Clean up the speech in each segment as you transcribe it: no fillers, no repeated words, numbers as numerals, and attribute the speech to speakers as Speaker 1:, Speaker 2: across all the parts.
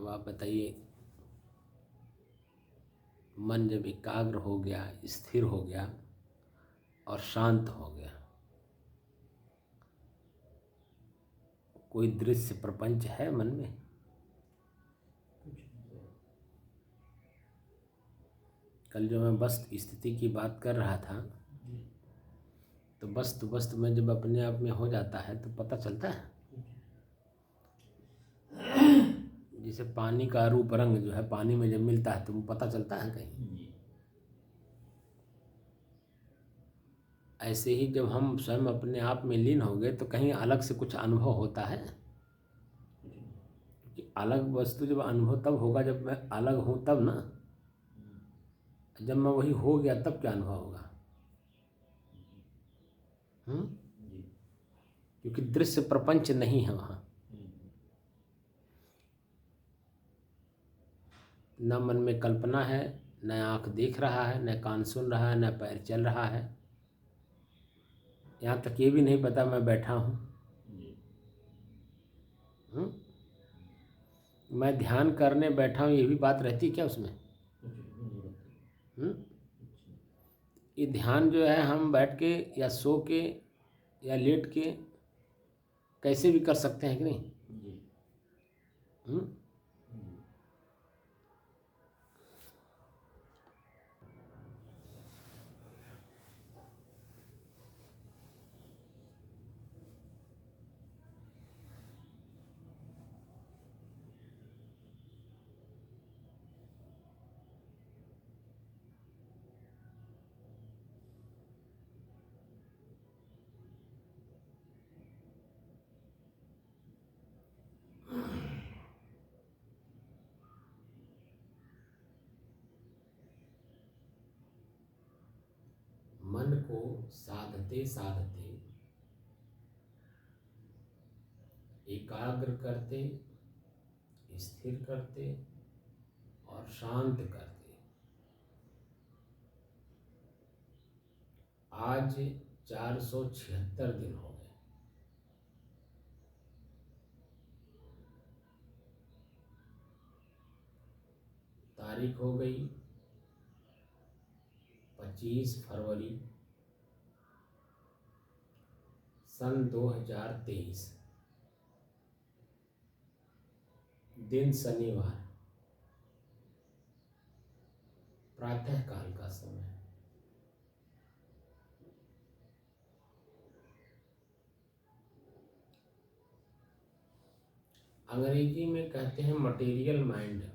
Speaker 1: अब आप बताइए, मन जब एकाग्र हो गया, स्थिर हो गया और शांत हो गया, कोई दृश्य प्रपंच है मन में? कल जो मैं वस्त स्थिति की बात कर रहा था, तो वस्त में जब अपने आप में हो जाता है तो पता चलता है। जैसे पानी का रूप रंग जो है पानी में जब मिलता है तो वो पता चलता है कहीं। ऐसे ही जब हम स्वयं अपने आप में लीन हो गए तो कहीं अलग से कुछ अनुभव होता है कि अलग वस्तु जब अनुभव तब होगा जब मैं अलग हूँ तब ना। जब मैं वही हो गया तब क्या अनुभव होगा? क्योंकि दृश्य प्रपंच नहीं है वहाँ। न मन में कल्पना है, न आँख देख रहा है, न कान सुन रहा है, न पैर चल रहा है, यहाँ तक ये भी नहीं पता मैं बैठा हूँ। मैं ध्यान करने बैठा हूँ, ये भी बात रहती क्या उसमें? ये ध्यान जो है हम बैठ के या सो के या लेट के कैसे भी कर सकते हैं कि नहीं? मन को साधते साधते एकाग्र करते, स्थिर करते और शांत करते आज 476 दिन हो गए। तारीख हो गई 25 फरवरी सन 2023, दिन शनिवार, प्रातः काल का समय। अंग्रेजी में कहते हैं मटेरियल माइंड।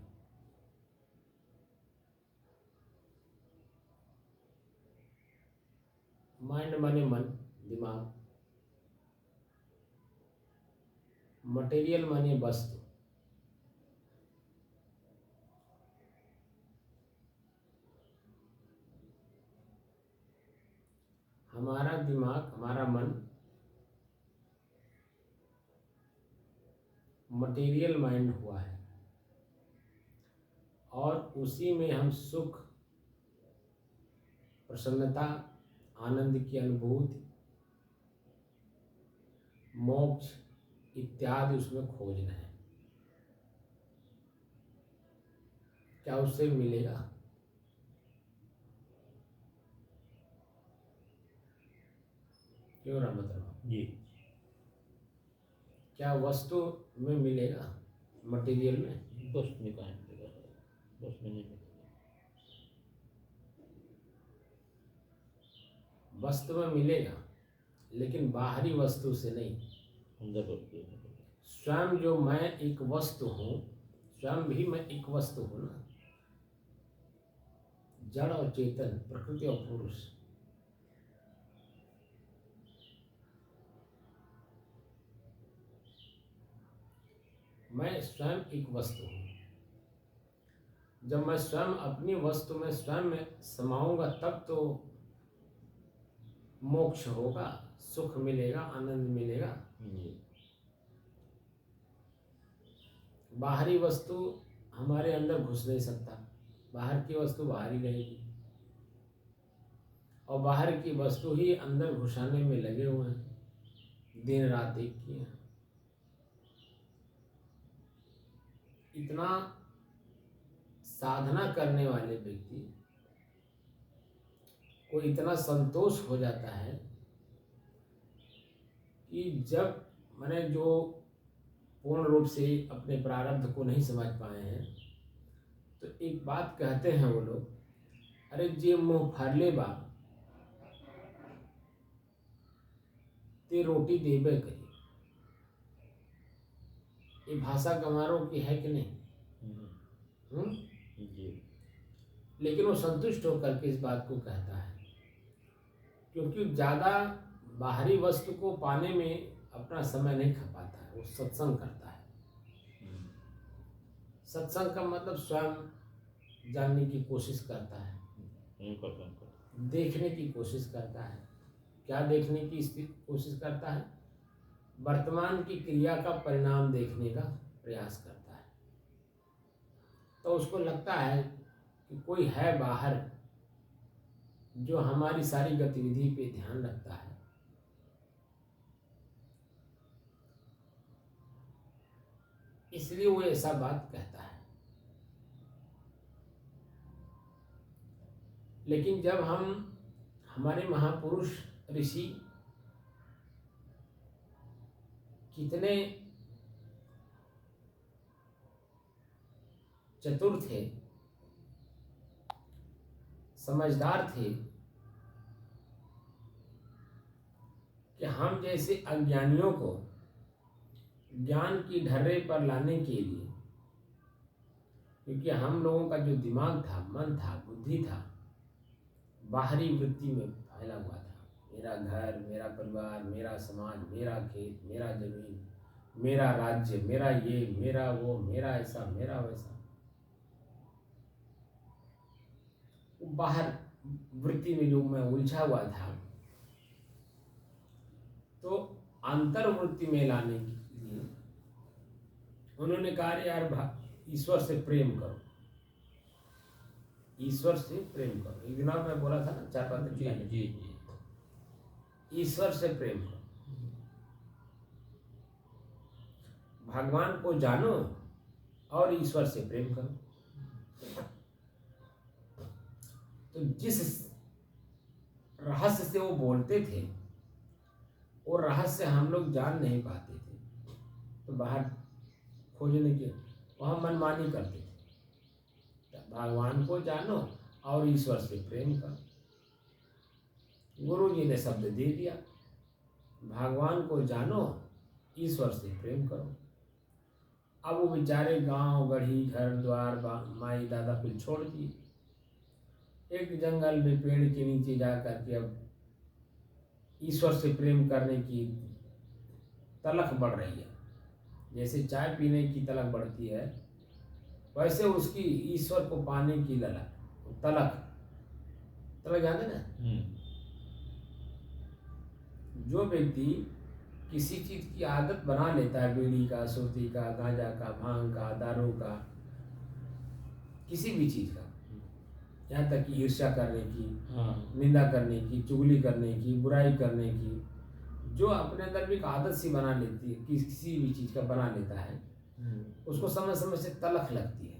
Speaker 1: माइंड माने मन, दिमाग। मटेरियल माने वस्तु। हमारा दिमाग, हमारा मन मटेरियल माइंड हुआ है और उसी में हम सुख, प्रसन्नता, आनंद की अनुभूति, मोक्ष इत्यादि उसमें खोज रहे हैं। क्या उससे मिलेगा? क्यों राम जी? क्या वस्तु में मिलेगा? मटेरियल में
Speaker 2: वस्तु में कहाँ मिलेगा? वस्तु में नहीं मिलेगा।
Speaker 1: वस्तु में मिलेगा लेकिन बाहरी वस्तु से नहीं,
Speaker 2: अंदर वस्तु।
Speaker 1: स्वयं जो मैं एक वस्तु हूँ, स्वयं भी मैं एक वस्तु हूँ ना। जड़ और चेतन, प्रकृति और पुरुष। मैं स्वयं एक वस्तु हूँ। जब मैं स्वयं अपनी वस्तु में स्वयं में समाऊंगा तब तो मोक्ष होगा, सुख मिलेगा, आनंद मिलेगा। बाहरी वस्तु हमारे अंदर घुस नहीं सकता, बाहर की वस्तु बाहर ही रहेगी और बाहर की वस्तु ही अंदर घुसाने में लगे हुए हैं, दिन रात एक किए हैं। इतना साधना करने वाले व्यक्ति को इतना संतोष हो जाता है कि जब मैंने जो पूर्ण रूप से अपने प्रारब्ध को नहीं समझ पाए हैं, तो एक बात कहते हैं वो लोग, अरे जे मुँह फरले बा ते रोटी देबे करी। ये भाषा गंवारों की है कि नहीं?
Speaker 2: जी।
Speaker 1: लेकिन वो संतुष्ट होकर के इस बात को कहता है, क्योंकि ज़्यादा बाहरी वस्तु को पाने में अपना समय नहीं खपाता है, वो सत्संग करता है। सत्संग का मतलब स्वयं जानने की कोशिश करता है, देखने की कोशिश करता है। क्या देखने की कोशिश करता है? वर्तमान की क्रिया का परिणाम देखने का प्रयास करता है। तो उसको लगता है कि कोई है बाहर जो हमारी सारी गतिविधि पे ध्यान रखता है। इसलिए वो ऐसा बात कहता है। लेकिन जब हम हमारे महापुरुष ऋषि कितने चतुर थे, समझदार थे, कि हम जैसे अज्ञानियों को ज्ञान की ढर्रे पर लाने के लिए, क्योंकि हम लोगों का जो दिमाग था, मन था, बुद्धि था, बाहरी वृत्ति में फैला हुआ था। मेरा घर, मेरा परिवार, मेरा समाज, मेरा खेत, मेरा जमीन, मेरा राज्य, मेरा ये, मेरा वो, मेरा ऐसा, मेरा वैसा, बाहर वृत्ति में जो मैं उलझा हुआ था, तो अंतर्वृत्ति में लाने के लिए उन्होंने कहा, यार ईश्वर से प्रेम करो, ईश्वर से प्रेम करो। एक दिन और मैं बोला था ना, 4-5 दिन पहले,
Speaker 2: जी।
Speaker 1: ईश्वर से प्रेम करो, भगवान को जानो और ईश्वर से प्रेम करो। तो जिस रहस्य से वो बोलते थे, वो रहस्य हम लोग जान नहीं पाते थे, तो बाहर खोजने के वहाँ मनमानी करते थे। भगवान को जानो और ईश्वर से प्रेम करो। गुरु जी ने शब्द दे दिया, भगवान को जानो, ईश्वर से प्रेम करो। अब वो बेचारे गांव गढ़ी, घर द्वार, माई दादा कुल छोड़ दिए, एक जंगल में पेड़ के नीचे जा करके अब ईश्वर से प्रेम करने की तलख बढ़ रही है। जैसे चाय पीने की तलख बढ़ती है, वैसे उसकी ईश्वर को पाने की तलख जानते ना। जो व्यक्ति किसी चीज की आदत बना लेता है, बीड़ी का, सुर्ती का, गांजा का, भांग का, दारू का, किसी भी चीज का, यहाँ तक कि ईर्ष्या करने की, निंदा करने की, चुगली करने की, बुराई करने की, जो अपने अंदर भी एक आदत सी बना लेती है, किसी भी चीज का बना लेता है, उसको समय समय से तलख लगती है।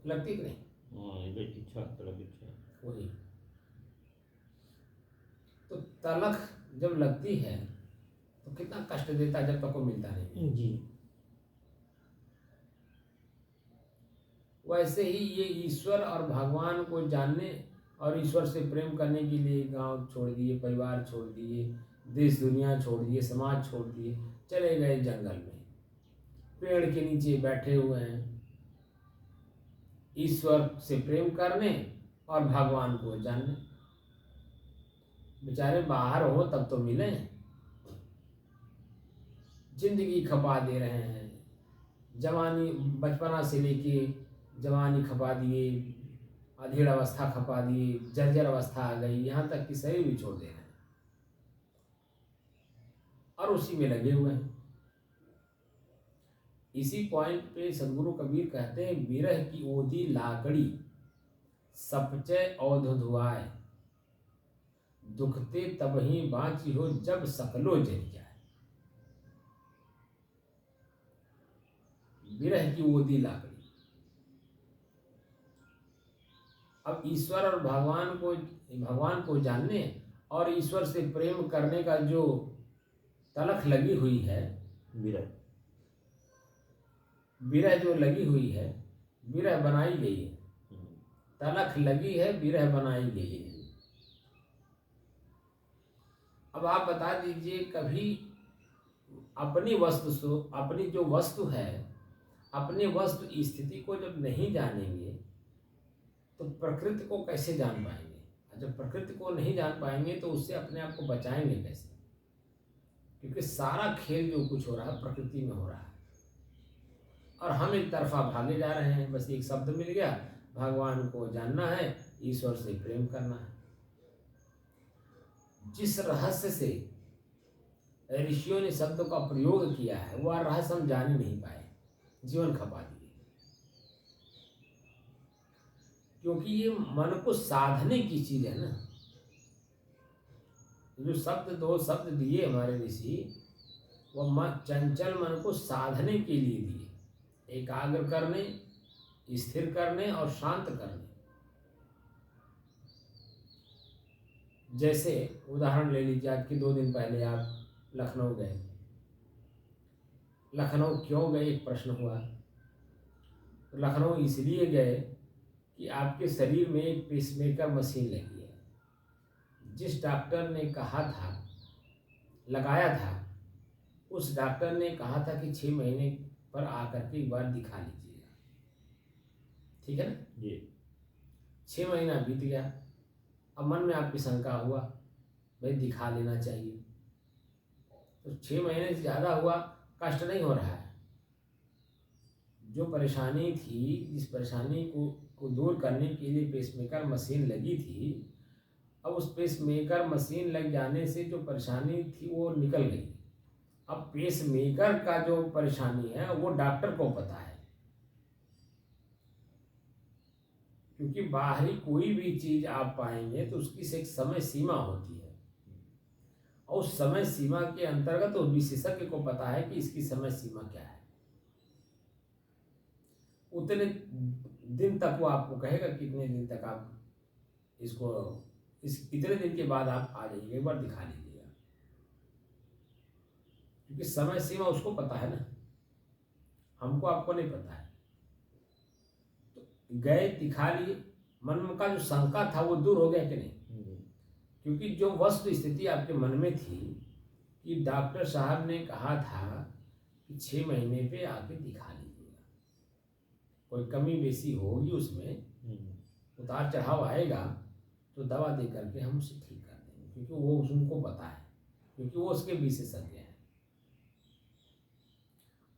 Speaker 1: लगती कि नहीं? वही तो तलख जब लगती है तो कितना कष्ट देता है, जब तक को मिलता नहीं
Speaker 2: जी।
Speaker 1: वैसे ही ये ईश्वर और भगवान को जानने और ईश्वर से प्रेम करने के लिए गांव छोड़ दिए, परिवार छोड़ दिए, देश दुनिया छोड़ दिए, समाज छोड़ दिए, चले गए जंगल में, पेड़ के नीचे बैठे हुए हैं, ईश्वर से प्रेम करने और भगवान को जानने। बेचारे बाहर हो तब तो मिले, जिंदगी खपा दे रहे हैं, जवानी बचपना से लेके जवानी खपा दिए, अधेड़ अवस्था खपा दिए, जर्जर अवस्था आ गई, यहाँ तक कि शरीर भी छोड़ दे रहे हैं और उसी में लगे हुए हैं। इसी पॉइंट पे सदगुरु कबीर कहते हैं, बिरह की ओदी लाकड़ी सपचे औधुआए, दुखते तब ही बाँची हो जब सकलो जल जाए। विरह की ओदी लाकड़ी। अब ईश्वर और भगवान को जानने और ईश्वर से प्रेम करने का जो तलख लगी हुई है,
Speaker 2: विरह
Speaker 1: विरह जो लगी हुई है, विरह बनाई गई है, तलख लगी है, विरह बनाई गई है। अब आप बता दीजिए, कभी अपनी जो वस्तु है, अपनी वस्तु स्थिति को जब नहीं जानेंगे तो प्रकृति को कैसे जान पाएंगे? जब प्रकृति को नहीं जान पाएंगे तो उससे अपने आप को बचाएंगे कैसे? क्योंकि सारा खेल जो कुछ हो रहा है प्रकृति में हो रहा है और हम एक तरफा भागे जा रहे हैं। बस एक शब्द मिल गया, भगवान को जानना है, ईश्वर से प्रेम करना है। जिस रहस्य से ऋषियों ने शब्द का प्रयोग किया है वह रहस्य हम जान ही नहीं पाए, जीवन खपा दिए। क्योंकि ये मन को साधने की चीज है ना। जो दो शब्द दिए हमारे ऋषि, वह चंचल मन को साधने के लिए दिए, एकाग्र करने, स्थिर करने और शांत करने। जैसे उदाहरण ले लीजिए, आज के 2 दिन पहले आप लखनऊ गए। लखनऊ क्यों गए, एक प्रश्न हुआ। लखनऊ इसलिए गए कि आपके शरीर में एक पेसमेकर मशीन लगी है। जिस डॉक्टर ने कहा था, लगाया था, उस डॉक्टर ने कहा था कि 6 महीने पर आकर के एक बार दिखा लीजिएगा। ठीक है ना
Speaker 2: जी।
Speaker 1: 6 महीना बीत गया। अब मन में आपकी शंका हुआ, भाई दिखा लेना चाहिए। तो 6 महीने से ज़्यादा हुआ, कष्ट नहीं हो रहा है। जो परेशानी थी, जिस परेशानी को दूर करने के लिए पेसमेकर मशीन लगी थी, अब उस पेसमेकर मशीन लग जाने से जो परेशानी थी वो निकल गई। अब पेसमेकर का जो परेशानी है वो डॉक्टर को पता है। क्योंकि बाहरी कोई भी चीज आप पाएंगे तो उसकी एक समय सीमा होती है और उस समय सीमा के अंतर्गत तो विशेषज्ञ को पता है कि इसकी समय सीमा क्या है। उतने दिन तक वो आपको कहेगा कितने दिन तक आप इतने दिन के बाद आप आ जाइए, एक बार दिखा लीजिएगा। क्योंकि समय सीमा उसको पता है ना, हमको आपको नहीं पता है। तो गए, दिखा लिए, मन का जो शंका था वो दूर हो गया कि नहीं? क्योंकि जो वस्तु स्थिति आपके मन में थी कि डॉक्टर साहब ने कहा था कि 6 महीने पे आके दिखा लीजिएगा, कोई कमी बेसी होगी उसमें, उतार चढ़ाव आएगा तो दवा दे करके हम उसे ठीक कर देंगे। क्योंकि वो उनको पता है, क्योंकि वो उसके विशेषज्ञ हैं।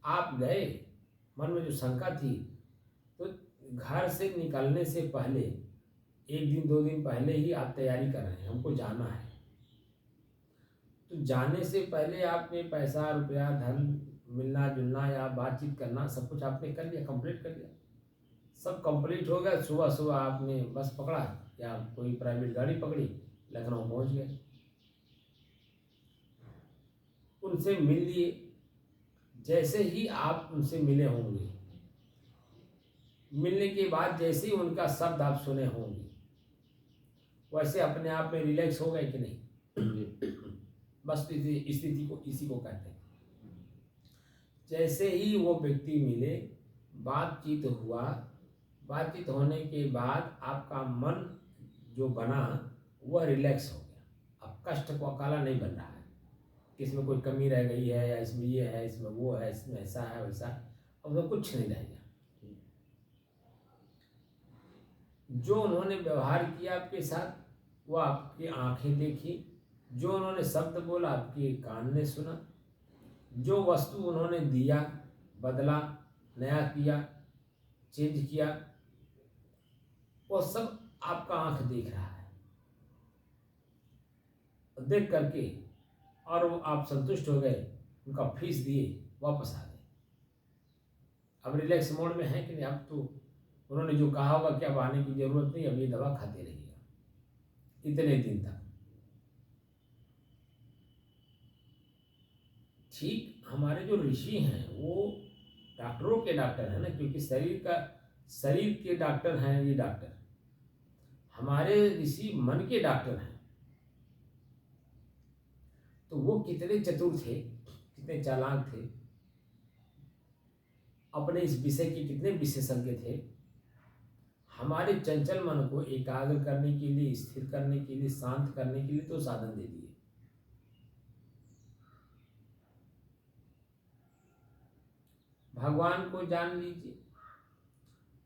Speaker 1: आप गए, मन में जो शंका थी, तो घर से निकलने से पहले 1 दिन 2 दिन पहले ही आप तैयारी कर रहे हैं, हमको जाना है। तो जाने से पहले आपने पैसा, रुपया, धन, मिलना जुलना या बातचीत करना सब कुछ आपने कर लिया, कंप्लीट कर लिया। सब कंप्लीट हो गया। सुबह सुबह आपने बस पकड़ा या कोई प्राइवेट गाड़ी पकड़ी, लखनऊ पहुंच गए, उनसे मिल लिए। जैसे ही आप उनसे मिले होंगे, मिलने के बाद जैसे ही उनका शब्द आप सुने होंगे, वैसे अपने आप में रिलैक्स हो गए कि नहीं? बस स्थिति को इसी को कहते हैं। जैसे ही वो व्यक्ति मिले, बातचीत हुआ, बातचीत होने के बाद आपका मन जो बना वह रिलैक्स हो गया। अब कष्ट को अकाला नहीं बन रहा है कि इसमें कोई कमी रह गई है या इसमें ये है, इसमें वो है, इसमें ऐसा है वैसा है। अब तो कुछ नहीं रह गया। जो उन्होंने व्यवहार किया आपके साथ, वो आपकी आंखें देखी, जो उन्होंने शब्द बोला आपके कान ने सुना, जो वस्तु उन्होंने दिया, बदला, नया किया, चेंज किया, वो सब आपका आंख देख रहा है। देख करके और वो आप संतुष्ट हो गए, उनका फीस दिए, वापस आ गए। अब रिलैक्स मोड में है कि नहीं? अब तो उन्होंने जो कहा होगा कि अब आने की जरूरत नहीं, अब ये दवा खाते रहिएगा इतने दिन तक। ठीक हमारे जो ऋषि हैं वो डॉक्टरों के डॉक्टर हैं ना, क्योंकि शरीर के डॉक्टर हैं ये डॉक्टर। हमारे ऋषि मन के डॉक्टर हैं। तो वो कितने चतुर थे, कितने चालाक थे, अपने इस विषय के कितने विशेषज्ञ थे। हमारे चंचल मन को एकाग्र करने के लिए, स्थिर करने के लिए, शांत करने के लिए तो साधन दे दिए। भगवान को जान लीजिए।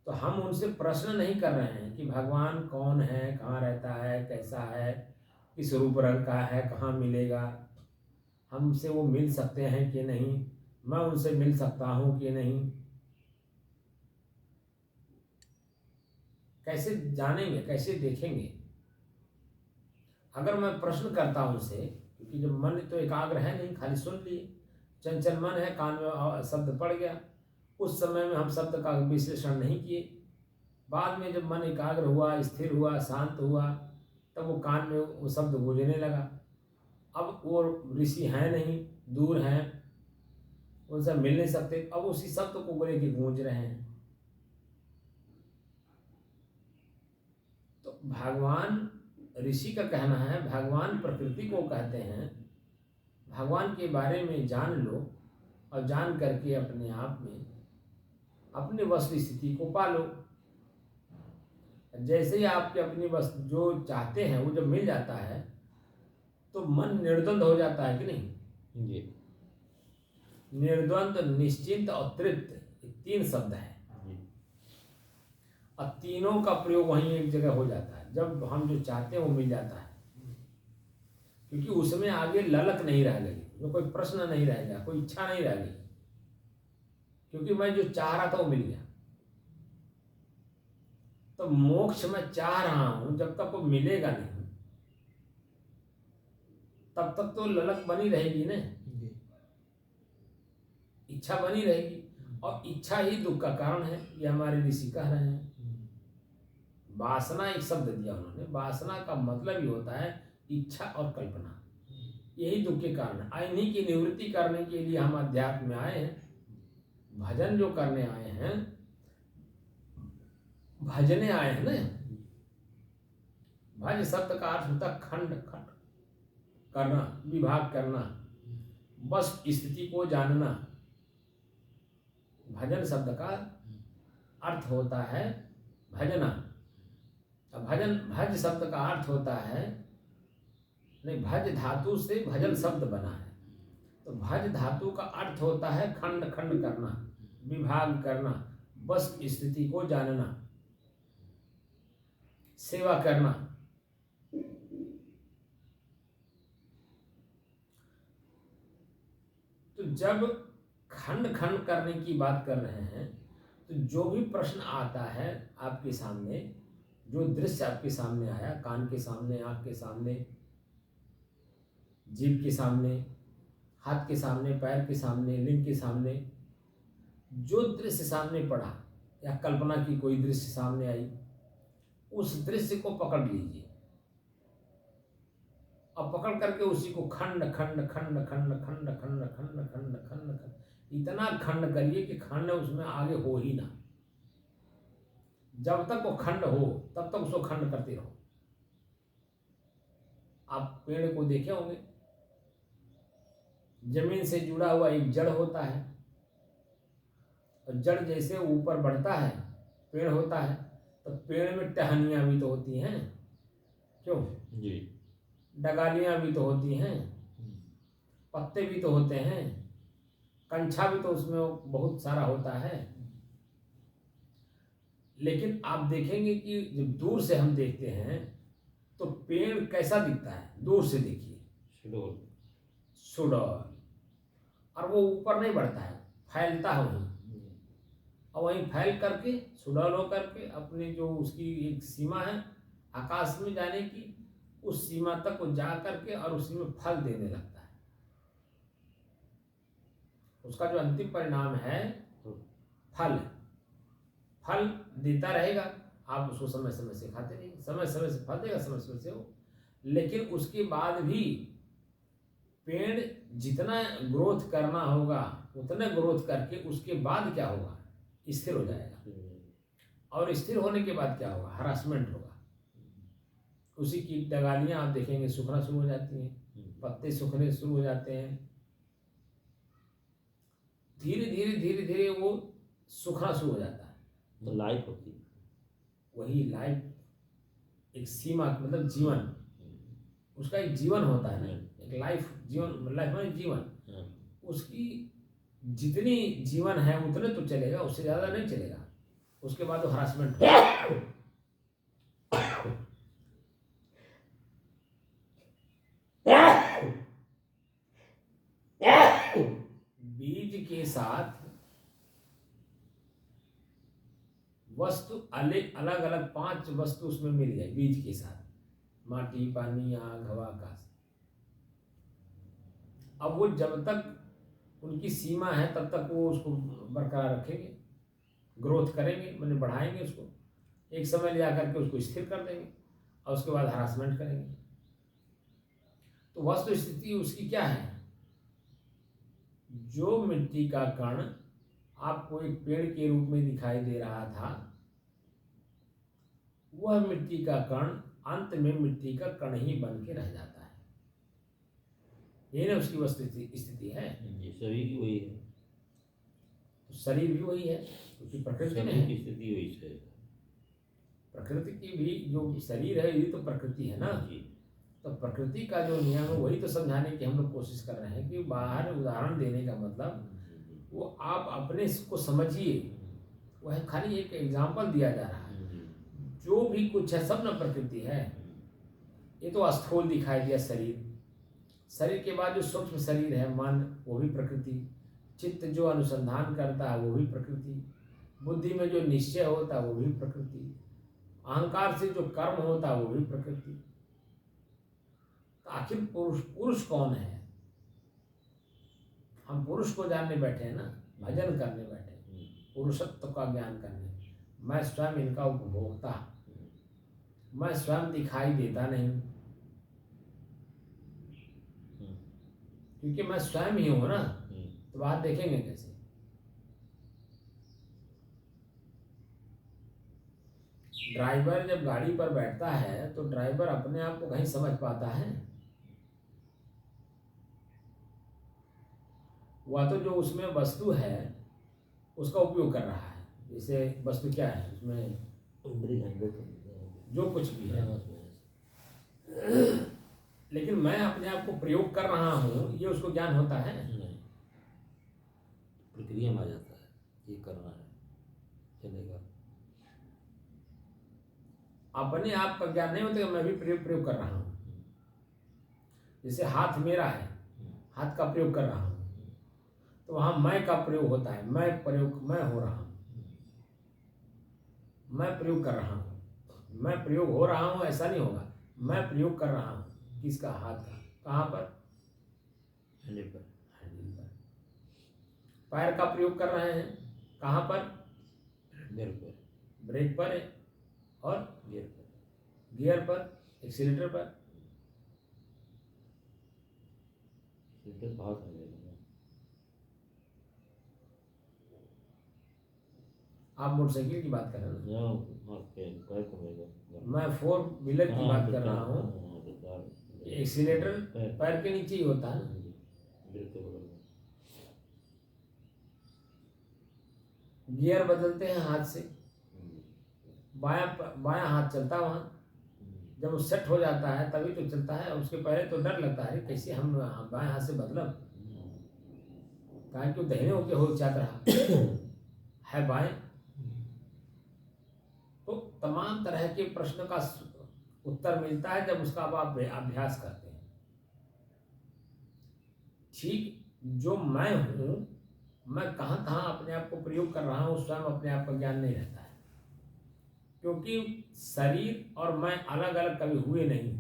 Speaker 1: तो हम उनसे प्रश्न नहीं कर रहे हैं कि भगवान कौन है, कहाँ रहता है, कैसा है, किस रूप रंग का है, कहाँ मिलेगा, हमसे वो मिल सकते हैं कि नहीं, मैं उनसे मिल सकता हूँ कि नहीं, कैसे जानेंगे, कैसे देखेंगे। अगर मैं प्रश्न करता हूं उनसे, क्योंकि जब मन तो एकाग्र है नहीं, खाली सुन लिए, चंचल मन है, कान में शब्द पड़ गया, उस समय में हम शब्द का विश्लेषण नहीं किए। बाद में जब मन एकाग्र हुआ, स्थिर हुआ, शांत हुआ, तब वो कान में वो शब्द गूंजने लगा। अब वो ऋषि हैं नहीं, दूर हैं, उनसे मिल नहीं सकते, अब उसी शब्द को बोले कि गूंज रहे हैं। तो भगवान, ऋषि का कहना है, भगवान प्रकृति को कहते हैं, भगवान के बारे में जान लो और जान करके अपने आप में अपनी वस्तु स्थिति को पालो। जैसे ही आपके अपनी वस्तु जो चाहते हैं वो जब मिल जाता है तो मन निर्द्वंद हो जाता है कि नहीं?
Speaker 2: जी।
Speaker 1: निर्द्वंद, निश्चिंत और तृप्त, ये 3 शब्द हैं। और तीनों का प्रयोग वहीं एक जगह हो जाता है। जब हम जो चाहते हैं वो मिल जाता है, क्योंकि उसमें आगे ललक नहीं रह गई, जो कोई प्रश्न नहीं रह गया, कोई इच्छा नहीं रह गई, क्योंकि मैं जो चाह रहा था वो मिल गया। तो मोक्ष मैं चाह रहा हूं, जब तक वो मिलेगा नहीं तब तक तो ललक बनी रहेगी ना, इच्छा बनी रहेगी, और इच्छा ही दुख का कारण है, ये हमारे ऋषि कह रहे हैं। वासना एक शब्द दिया उन्होंने, वासना का मतलब ही होता है इच्छा और कल्पना, यही दुख के कारण है। इन्हीं की निवृत्ति करने के लिए हम अध्यात्म में आए हैं, भजन जो करने आए हैं, भजने आए हैं ना। भज शब्द का अर्थ होता खंड खंड करना, विभाग करना, बस स्थिति को जानना। भजन शब्द का अर्थ होता है भजना। भजन, भज शब्द का अर्थ होता है, नहीं, भज धातु से भजन शब्द बना है, तो भज धातु का अर्थ होता है खंड खंड करना, विभाग करना, बस स्थिति को जानना, सेवा करना। तो जब खंड खंड करने की बात कर रहे हैं, तो जो भी प्रश्न आता है आपके सामने, जो दृश्य आपके सामने आया, कान के सामने, आंख के सामने, जीभ के सामने, हाथ के सामने, पैर के सामने, लिंग के सामने, जो दृश्य सामने पड़ा या कल्पना की कोई दृश्य सामने आई, उस दृश्य को पकड़ लीजिए और पकड़ करके उसी को खंड खंड खंड खंड खंड खंड खंड खंड खंड खंड इतना खंड करिए कि खंड उसमें आगे हो ही ना। जब तक वो खंड हो तब तक उसको खंड करते रहो। आप पेड़ को देखे होंगे, जमीन से जुड़ा हुआ एक जड़ होता है, और जड़ जैसे ऊपर बढ़ता है, पेड़ होता है, तो पेड़ में टहनियाँ भी तो होती हैं, क्यों
Speaker 2: जी,
Speaker 1: डगालियाँ भी तो होती हैं, पत्ते भी तो होते हैं, कंछा भी तो उसमें बहुत सारा होता है। लेकिन आप देखेंगे कि जब दूर से हम देखते हैं तो पेड़ कैसा दिखता है, दूर से देखिए, सुडौल, और वो ऊपर नहीं बढ़ता है, फैलता है वहीं, और वहीं फैल करके सुडौल होकर के अपनी जो उसकी एक सीमा है आकाश में जाने की, उस सीमा तक वो जा करके और उसी में फल देने लगता है। उसका जो अंतिम परिणाम है फल, फल देता रहेगा, आप उसको समय समय से खाते रहिए, समय समय से फल देगा, समय समय से हो। लेकिन उसके बाद भी पेड़ जितना ग्रोथ करना होगा, उतना ग्रोथ करके उसके बाद क्या होगा, स्थिर हो जाएगा। और स्थिर होने के बाद क्या होगा, हरासमेंट होगा। उसी की डगालियाँ आप देखेंगे सूखना शुरू हो जाती हैं, पत्ते सूखने शुरू हो जाते हैं, धीरे धीरे धीरे धीरे वो सूखना शुरू हो जाता है।
Speaker 2: लाइफ होती है।
Speaker 1: वही लाइफ, एक सीमा, मतलब जीवन, उसका एक जीवन होता है ना, एक लाइफ, जीवन, लाइफ में जीवन, उसकी जितनी जीवन है उतने तो चलेगा, उससे ज़्यादा नहीं चलेगा। उसके बाद वो हरासमेंट होगा। बीज के साथ वस्तु अलग अलग 5 वस्तु उसमें मिल गए बीज के साथ, माटी, पानी, आग, हवा, आकाश। अब वो जब तक उनकी सीमा है तब तक वो उसको बरकरार रखेंगे, ग्रोथ करेंगे, मैंने बढ़ाएंगे उसको, एक समय ले आकर के उसको स्थिर कर देंगे और उसके बाद हरासमेंट करेंगे। तो वस्तु स्थिति उसकी क्या है, जो मिट्टी का कण आपको एक पेड़ के रूप में दिखाई दे रहा था, वह मिट्टी का कण अंत में मिट्टी का कण ही बन के रह जाता है। ये ना उसकी वस्तु स्थिति है।
Speaker 2: सभी की वही है,
Speaker 1: तो शरीर भी वही है, उसकी प्रकृति में
Speaker 2: सभी
Speaker 1: है।
Speaker 2: की स्थिति वही है।
Speaker 1: प्रकृति की भी जो शरीर है ये तो प्रकृति है ना। तो प्रकृति का जो नियम है वही तो समझाने की हम लोग कोशिश कर रहे हैं कि बाहर उदाहरण देने का मतलब वो आप अपने को समझिए, वह खाली एक एग्जाम्पल दिया जा रहा है। जो भी कुछ है सब ना प्रकृति है। ये तो स्थूल दिखाई दिया शरीर, शरीर के बाद जो सूक्ष्म शरीर है मन, वो भी प्रकृति, चित्त जो अनुसंधान करता है वो भी प्रकृति, बुद्धि में जो निश्चय होता है वो भी प्रकृति, अहंकार से जो कर्म होता है वो भी प्रकृति। तो आखिर पुरुष कौन है? हम पुरुष को जानने बैठे हैं ना, भजन करने बैठे हैं, पुरुषत्व का ज्ञान करने। मैं स्वयं इनका उपभोक्ता, मैं स्वयं दिखाई देता नहीं, क्योंकि मैं स्वयं ही हूं ना। तो बात देखेंगे कैसे? ड्राइवर जब गाड़ी पर बैठता है तो ड्राइवर अपने आप को कहीं समझ पाता है? वह तो जो उसमें वस्तु है उसका उपयोग कर रहा है। जैसे वस्तु क्या है उसमें, जो कुछ भी है, लेकिन मैं अपने आप को प्रयोग कर रहा हूँ, ये उसको ज्ञान होता है?
Speaker 2: नहीं, प्रक्रिया में आ जाता है, ये करना है, चलेगा।
Speaker 1: अपने आप का ज्ञान नहीं होता, मैं भी प्रयोग कर रहा हूँ। जैसे हाथ मेरा है, हाथ का प्रयोग कर रहा हूँ, तो वहाँ मैं का प्रयोग होता है, मैं हो रहा हूँ, मैं प्रयोग कर रहा हूँ, मैं प्रयोग हो रहा हूँ ऐसा नहीं होगा। मैं प्रयोग कर रहा हूँ किसका? हाथ का। कहाँ पर?
Speaker 2: हैंडल पर।
Speaker 1: पैर का प्रयोग कर रहे हैं कहाँ पर? ब्रेक पर है और गियर पर, एक्सीलेटर पर।
Speaker 2: बहुत है।
Speaker 1: आप मोटरसाइकिल की बात कर रहे हैं ना, मैं 4 व्हीलर की बात कर रहा हूँ। एक्सीलेटर पैर के नीचे ही होता है ना। गियर बदलते हैं हाथ से, बायां हाथ चलता है वहाँ, जब वो सेट हो जाता है तभी तो चलता है। उसके पहले तो डर लगता है कैसे हम बाएं हाथ से बदलब, कहा कि दहीने होके हो चाहता रहा है बाएं। तो तमाम तरह के प्रश्न का उत्तर मिलता है जब उसका आप अभ्यास करते हैं। ठीक जो मैं हूँ, मैं कहाँ कहाँ अपने आप को प्रयोग कर रहा हूँ, स्वयं अपने आप का ज्ञान नहीं रहता है। क्योंकि शरीर और मैं अलग अलग कभी हुए नहीं,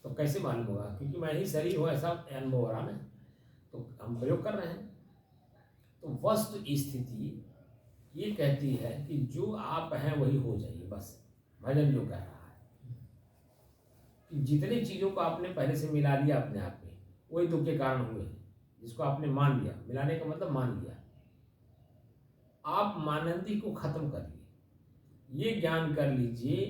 Speaker 1: तो कैसे मालूम होगा? क्योंकि मैं ही शरीर हूँ ऐसा अनुभव हो रहा है, तो हम प्रयोग कर रहे हैं। तो वस्तु स्थिति ये कहती है कि जो आप हैं वही हो जाइए। बस भजन जो कह रहा है कि जितनी चीज़ों को आपने पहले से मिला लिया अपने आप में, वही दुख के कारण हुए। जिसको आपने मान लिया, मिलाने का मतलब मान लिया, आप मानंदी को खत्म करिए। ये ज्ञान कर लीजिए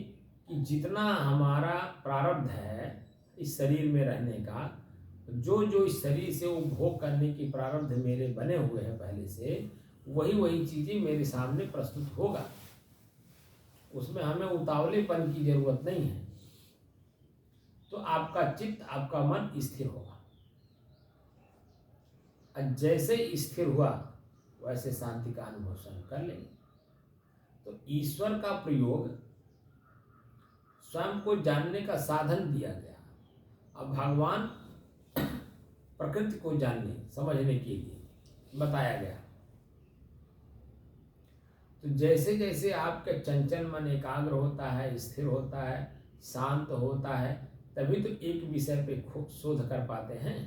Speaker 1: कि जितना हमारा प्रारब्ध है इस शरीर में रहने का, जो जो इस शरीर से उपभोग करने की प्रारब्ध मेरे बने हुए हैं पहले से, वही वही चीज़ें मेरे सामने प्रस्तुत होगा। उसमें हमें उतावलेपन की जरूरत नहीं है। तो आपका चित्त, आपका मन स्थिर होगा। और जैसे स्थिर हुआ वैसे शांति का अनुभव स्वयं कर लेंगे। तो ईश्वर का प्रयोग स्वयं को जानने का साधन दिया गया। अब भगवान प्रकृति को जानने समझने के लिए बताया गया। तो जैसे जैसे आपका चंचल मन एकाग्र होता है, स्थिर होता है, शांत होता है, तभी तो एक विषय पे खूब शोध कर पाते हैं।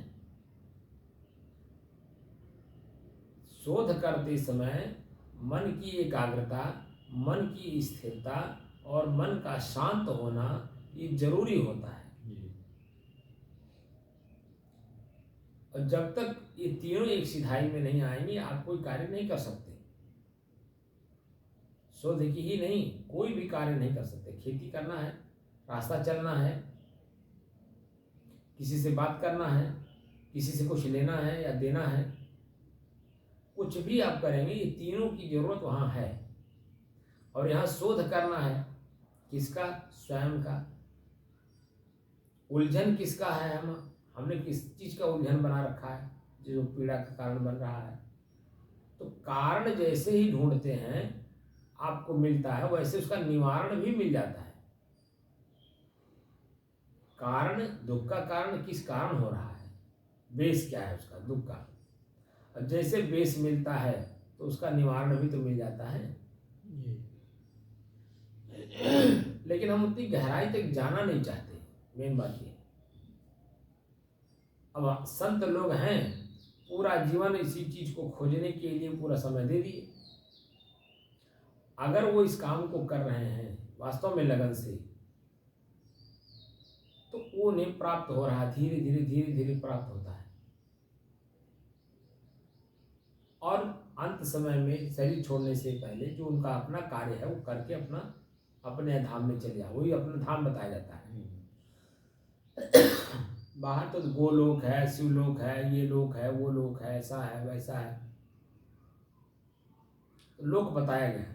Speaker 1: शोध करते समय मन की एकाग्रता, मन की स्थिरता और मन का शांत होना ये जरूरी होता है। और जब तक ये तीनों एक सिधाई में नहीं आएंगे, आप कोई कार्य नहीं कर सकते। शोध की ही नहीं, कोई भी कार्य नहीं कर सकते। खेती करना है, रास्ता चलना है, किसी से बात करना है, किसी से कुछ लेना है या देना है, कुछ भी आप करेंगे, ये तीनों की जरूरत वहाँ है। और यहाँ शोध करना है किसका? स्वयं का। उलझन किसका है? हमने किस चीज का उलझन बना रखा है जो पीड़ा का कारण बन रहा है। तो कारण जैसे ही ढूंढते हैं आपको मिलता है, वैसे उसका निवारण भी मिल जाता है। कारण, दुख का कारण किस कारण हो रहा है, बेस क्या है उसका, दुख का। और जैसे बेस मिलता है तो उसका निवारण भी तो मिल जाता है। लेकिन हम उतनी गहराई तक जाना नहीं चाहते, मेन बात ये। अब संत लोग हैं, पूरा जीवन इसी चीज को खोजने के लिए पूरा समय दे दिए। अगर वो इस काम को कर रहे हैं वास्तव में लगन से, तो वो उन्हें प्राप्त हो रहा है, धीरे धीरे धीरे धीरे प्राप्त होता है। और अंत समय में शरीर छोड़ने से पहले जो उनका अपना कार्य है वो करके अपने धाम में चले जाओ। वही अपना धाम बताया जाता है। बाहर तो गोलोक है, शिवलोक है, ये लोक है, वो लोक है, ऐसा है वैसा है, तो लोक बताया गया।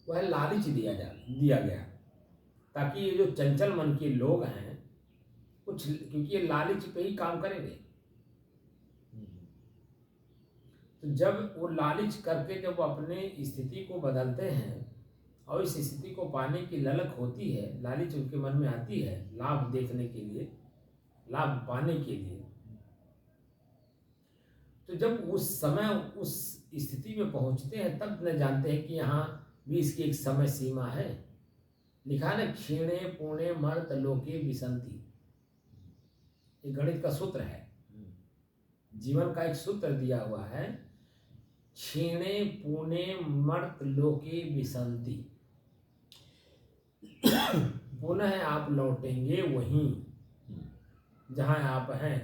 Speaker 1: वह लालच दिया गया ताकि ये जो चंचल मन के लोग हैं कुछ, क्योंकि ये लालच पे ही काम करेंगे। तो जब वो लालच करके जब वो अपने स्थिति को बदलते हैं और इस स्थिति को पाने की ललक होती है, लालच उनके मन में आती है लाभ देखने के लिए, लाभ पाने के लिए, तो जब उस समय उस स्थिति में पहुंचते हैं तब न जानते हैं कि यहाँ भी इसकी एक समय सीमा है। लिखा न, क्षीणे पुणे मर्त लोके विसंति। ये गणित का सूत्र है, जीवन का एक सूत्र दिया हुआ है। क्षीणे पुणे मर्त लोके विसंति। पुनः आप लौटेंगे वहीं जहां आप हैं।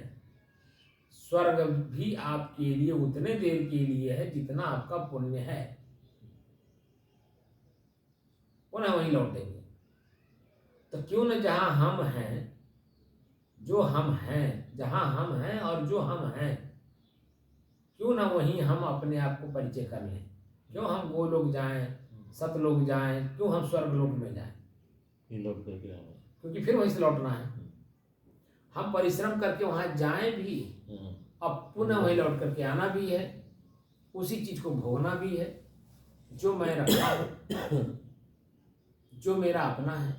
Speaker 1: स्वर्ग भी आपके लिए उतने देर के लिए है जितना आपका पुण्य है। पुनः वहीं लौटेंगे। तो क्यों न जहां हम हैं, जो हम हैं, जहां हम हैं और जो हम हैं, क्यों ना वहीं हम अपने आप को परिचय कर लें। क्यों हम गोलोक जाएं, सतलोक जाएं, क्यों हम स्वर्गलोक में जाएं?
Speaker 2: लौट करके आए,
Speaker 1: क्योंकि फिर वहीं से लौटना है। हम परिश्रम करके वहां जाएं भी, अब पुनः वहीं लौट करके आना भी है, उसी चीज को भोगना भी है जो मैं रखा हूं, जो मेरा अपना है।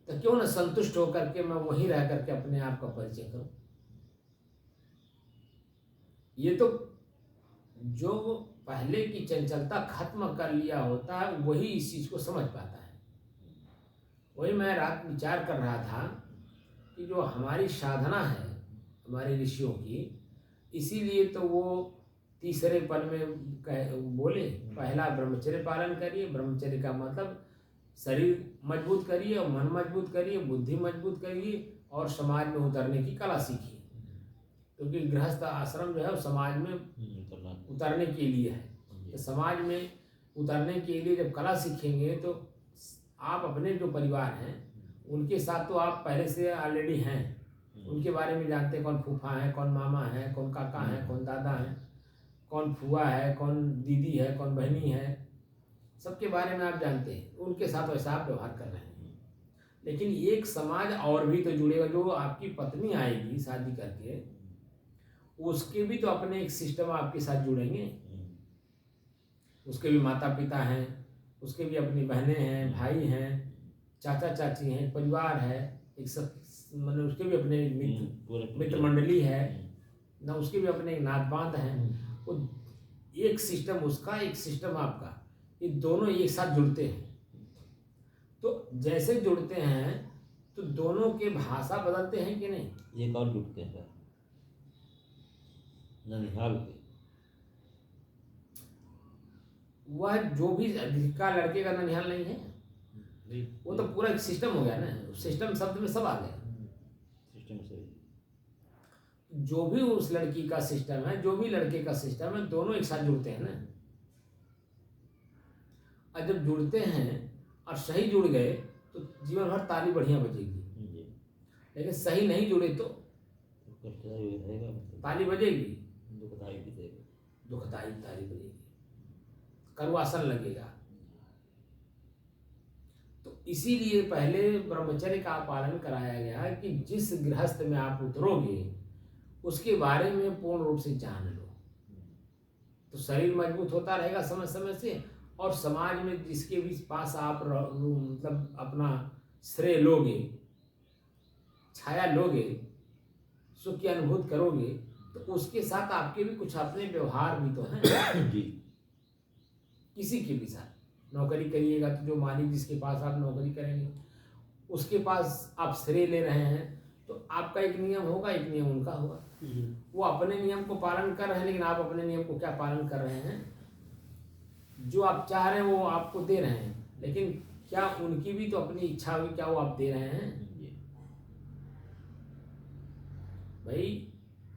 Speaker 1: तो क्यों न संतुष्ट होकर के मैं वहीं रह करके अपने आप का परिचय करूं। ये तो जो पहले की चंचलता खत्म कर लिया होता है वही इस चीज को समझ पाता है। वही मैं रात विचार कर रहा था कि जो हमारी साधना है हमारे ऋषियों की, इसीलिए तो वो तीसरे पद में बोले, पहला ब्रह्मचर्य पालन करिए। ब्रह्मचर्य का मतलब शरीर मजबूत करिए और मन मजबूत करिए, बुद्धि मजबूत करिए और समाज में उतरने की कला सीखिए। क्योंकि गृहस्थ आश्रम जो है वो समाज में उतरने के लिए है। तो समाज में उतरने के लिए जब कला सीखेंगे तो आप अपने जो परिवार हैं उनके साथ तो आप पहले से ऑलरेडी हैं, उनके बारे में जानते हैं, कौन फूफा है, कौन मामा है, कौन काका है, कौन दादा है, कौन फुआ है, कौन दीदी है, कौन बहनी है, सबके बारे में आप जानते हैं। उनके साथ वैसा आप व्यवहार कर रहे हैं। लेकिन एक समाज और भी तो जुड़ेगा, जो आपकी पत्नी आएगी शादी करके, उसके भी तो अपने एक सिस्टम आपके साथ जुड़ेंगे। उसके भी माता पिता हैं, उसके भी अपनी बहनें हैं, भाई हैं, चाचा चाची हैं, परिवार है, एक सब मतलब उसके भी अपने मित्र मंडली है ना, उसके भी अपने नात बांध हैं। वो एक सिस्टम उसका, एक सिस्टम आपका, ये दोनों एक साथ जुड़ते हैं। तो जैसे जुड़ते हैं तो दोनों के भाषा बदलते हैं कि नहीं?
Speaker 2: एक और जुड़ते हैं सर, ननिहाल के।
Speaker 1: वह जो भी का लड़के का ननिहाल नहीं है, वो तो पूरा एक सिस्टम हो गया ना। सिस्टम शब्द में सब आ गया।
Speaker 2: सिस्टम से
Speaker 1: जो भी उस लड़की का सिस्टम है, जो भी लड़के का सिस्टम है, दोनों एक साथ जुड़ते हैं ना। और जब जुड़ते हैं और सही जुड़ गए तो जीवन भर ताली बढ़िया बजेगी। लेकिन सही नहीं जुड़े तो ताली बजेगी, दुखदाई ताली बजेगी, करुआसन लगेगा। तो इसीलिए पहले ब्रह्मचर्य का पालन कराया गया कि जिस गृहस्थ में आप उतरोगे उसके बारे में पूर्ण रूप से जान लो, तो शरीर मजबूत होता रहेगा समय समय से। और समाज में जिसके भी पास आप मतलब अपना श्रेय लोगे, छाया लोगे, सुख की अनुभूति करोगे, तो उसके साथ आपके भी कुछ अपने व्यवहार भी तो हैं
Speaker 2: जी।
Speaker 1: किसी के भी साथ नौकरी करिएगा तो जो मालिक जिसके पास आप नौकरी करेंगे उसके पास आप श्रेय ले रहे हैं, तो आपका एक नियम होगा, एक नियम उनका होगा। वो अपने नियम को पालन कर रहे हैं, लेकिन आप अपने नियम को क्या पालन कर रहे हैं? जो आप चाह रहे हैं वो आपको दे रहे हैं, लेकिन क्या उनकी भी तो अपनी इच्छा होगी, क्या वो आप दे रहे हैं? भाई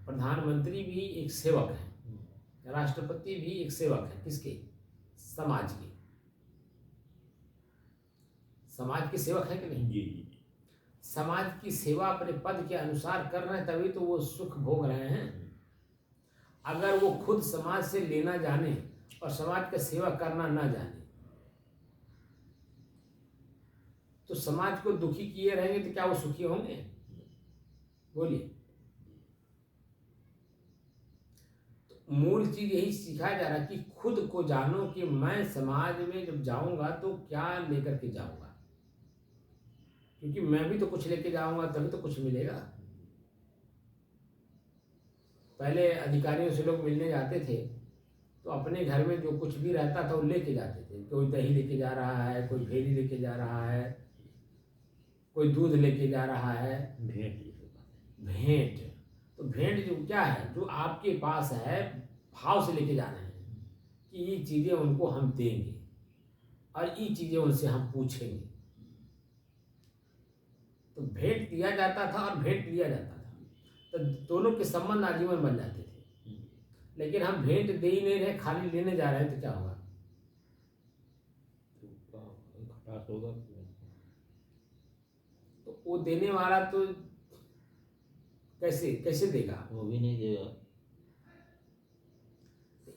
Speaker 1: प्रधानमंत्री भी एक सेवक है, राष्ट्रपति भी एक सेवक है। किसके? समाज के। समाज के सेवक है कि नहीं?
Speaker 2: जी।
Speaker 1: समाज की सेवा अपने पद के अनुसार कर रहे हैं, तभी तो वो सुख भोग रहे हैं। अगर वो खुद समाज से लेना जाने और समाज का सेवा करना ना जाने तो समाज को दुखी किए रहेंगे, तो क्या वो सुखी होंगे? बोलिए। तो मूल चीज यही सिखाया जा रहा है कि खुद को जानो कि मैं समाज में जब जाऊंगा तो क्या लेकर के जाऊंगा, क्योंकि मैं भी तो कुछ लेके जाऊंगा तभी तो कुछ मिलेगा। पहले अधिकारियों से लोग मिलने जाते थे तो अपने घर में जो कुछ भी रहता था वो लेके जाते थे। कोई दही लेके जा रहा है, कोई भेली लेके जा रहा है, कोई दूध लेके जा रहा है, भेंट। तो भेंट जो क्या है, जो आपके पास है भाव से लेके जाना है कि ये चीज़ें उनको हम देंगे और ये चीज़ें उनसे हम पूछेंगे। तो भेंट दिया जाता था और भेंट लिया जाता था, तो दोनों के संबंध आजीवन बन जाते थे। लेकिन हम भेंट दे ही नहीं रहे, खाली लेने जा रहे हैं, तो क्या होगा? तो वो देने वाला तो कैसे कैसे देगा?
Speaker 2: वो भी नहीं देगा।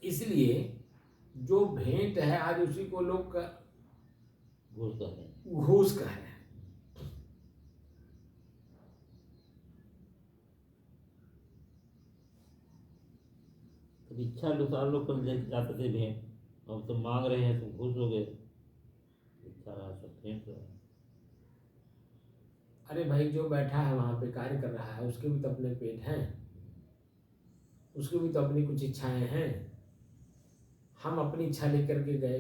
Speaker 1: इसलिए जो भेंट है आज उसी को लोग घूस कह रहे हैं।
Speaker 2: तो इच्छा अनुसार लोग कल ले जाते थे भेंट, अब तो मांग रहे हैं, तुम खुश हो गए। इच्छा रहा सब भेंट रहा।
Speaker 1: अरे भाई, जो बैठा है वहाँ पे कार्य कर रहा है उसके भी तो अपने पेट हैं, उसकी भी तो अपनी कुछ इच्छाएं हैं। हम अपनी इच्छा लेकर के गए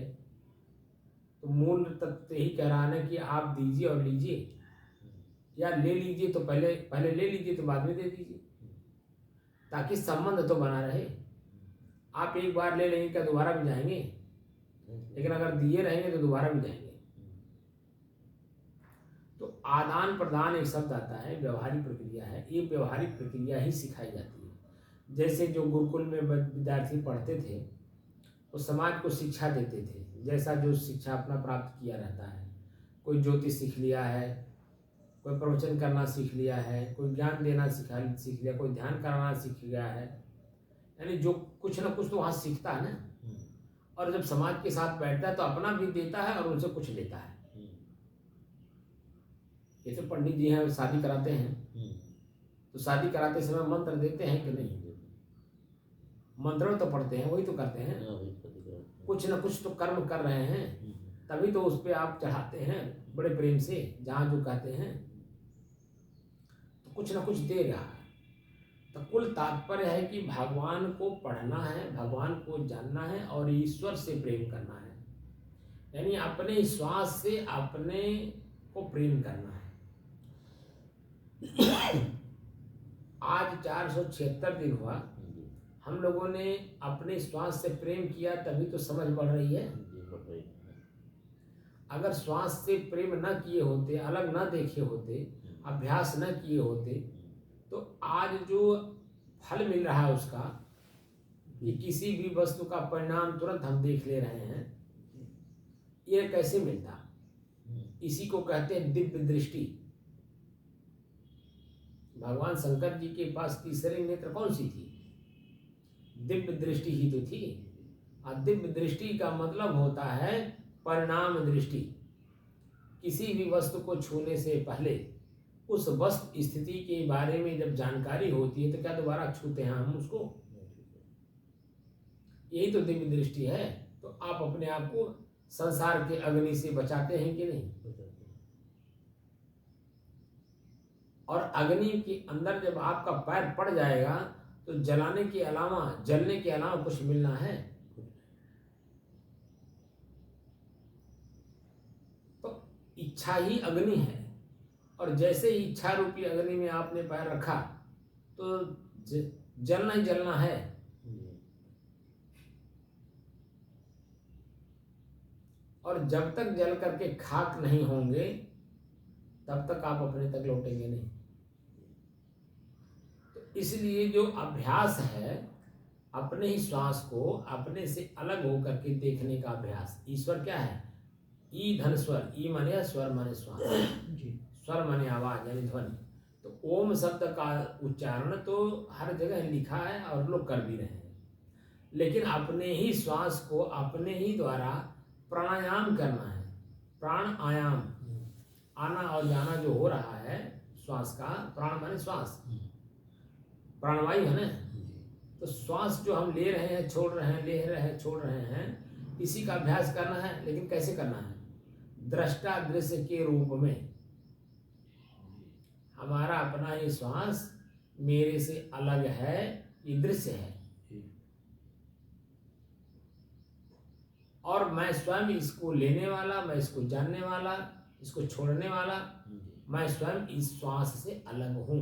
Speaker 1: तो मूल तत्व यही कह रहा है ना कि आप दीजिए और लीजिए, या ले लीजिए तो पहले ले लीजिए तो बाद में दे दीजिए, ताकि संबंध तो बना रहे। आप एक बार ले लेंगे क्या दोबारा भी जाएंगे? लेकिन अगर दिए रहेंगे तो दोबारा भी जाएंगे। तो आदान प्रदान एक शब्द आता है, व्यवहारिक प्रक्रिया है। ये व्यवहारिक प्रक्रिया ही सिखाई जाती है। जैसे जो गुरुकुल में विद्यार्थी पढ़ते थे वो समाज को शिक्षा देते थे, जैसा जो शिक्षा अपना प्राप्त किया रहता है। कोई ज्योतिष सीख लिया है, कोई प्रवचन करना सीख लिया है, कोई ज्ञान देना सीख लिया, कोई ध्यान कराना सीख गया है, यानी जो कुछ ना कुछ तो वहाँ सीखता है ना। और जब समाज के साथ बैठता है तो अपना भी देता है और उनसे कुछ लेता है। जैसे पंडित जी हैं शादी कराते हैं तो शादी कराते समय मंत्र देते हैं कि नहीं? मंत्र तो पढ़ते हैं, वही तो करते हैं, कुछ ना कुछ तो कर्म कर रहे हैं, तभी तो उस पर आप चढ़ाते हैं बड़े प्रेम से, जहाँ जो कहते हैं तो कुछ ना कुछ दे रहा है। तो कुल तात्पर्य है कि भगवान को पढ़ना है, भगवान को जानना है और ईश्वर से प्रेम करना है, यानी अपने श्वास से अपने को प्रेम करना है। आज 476 दिन हुआ, हम लोगों ने अपने श्वास से प्रेम किया, तभी तो समझ बढ़ रही है। अगर श्वास से प्रेम न किए होते, अलग न देखे होते, अभ्यास न किए होते, तो आज जो फल मिल रहा है उसका, कि किसी भी वस्तु का परिणाम तुरंत हम देख ले रहे हैं, ये कैसे मिलता? इसी को कहते हैं दिव्य दृष्टि। भगवान शंकर जी के पास तीसरी नेत्र कौन सी थी? दिव्य दृष्टि ही तो थी। और दिव्य दृष्टि का मतलब होता है परिणाम दृष्टि। किसी भी वस्तु को छूने से पहले उस वस्तु स्थिति के बारे में जब जानकारी होती है तो क्या दोबारा छूते हैं हम उसको? यही तो दिव्य दृष्टि है। तो आप अपने आप को संसार के अग्नि से बचाते हैं कि नहीं? और अग्नि के अंदर जब आपका पैर पड़ जाएगा तो जलाने के अलावा, जलने के अलावा कुछ मिलना है? तो इच्छा ही अग्नि है, और जैसे ही इच्छा रूपी अग्नि में आपने पैर रखा तो जलना ही जलना है। और जब तक जल करके खाक नहीं होंगे तब तक आप अपने तक लौटेंगे नहीं। तो इसलिए जो अभ्यास है, अपने ही श्वास को अपने से अलग होकर के देखने का अभ्यास। ईश्वर क्या है? ई धन स्वर, ई माने स्वर माने श्वास, स्वर माने आवाज यानी ध्वनि। तो ओम शब्द का उच्चारण तो हर जगह लिखा है और लोग कर भी रहे हैं, लेकिन अपने ही श्वास को अपने ही द्वारा प्राणायाम करना है। प्राण आयाम, आना और जाना जो हो रहा है श्वास का, प्राण माने श्वास, प्राणवायु है ना। तो श्वास जो हम ले रहे हैं, छोड़ रहे हैं, ले रहे हैं, छोड़ रहे हैं, इसी का अभ्यास करना है। लेकिन कैसे करना है? दृष्टा दृश्य के रूप में। हमारा अपना ही श्वास मेरे से अलग है, ये दृश्य है, और मैं स्वयं इसको लेने वाला, मैं इसको जानने वाला, इसको छोड़ने वाला, मैं स्वयं इस श्वास से अलग हूँ।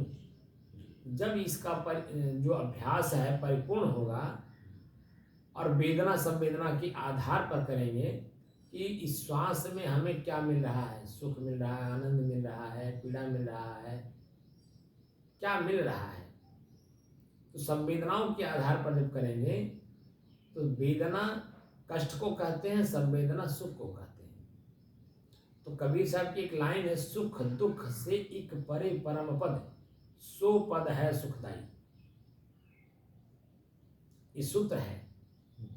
Speaker 1: जब इसका जो अभ्यास है परिपूर्ण होगा और वेदना संवेदना के आधार पर करेंगे कि इस श्वास में हमें क्या मिल रहा है, सुख मिल रहा है, आनंद मिल रहा है, पीड़ा मिल रहा है, क्या मिल रहा है, तो संवेदनाओं के आधार पर जब करेंगे तो वेदना कष्ट को कहते हैं, संवेदना सुख को कहते हैं। तो कबीर साहब की एक लाइन है, सुख दुख से एक परे परम पद, सो पद है सुखदाई। ये सूत्र है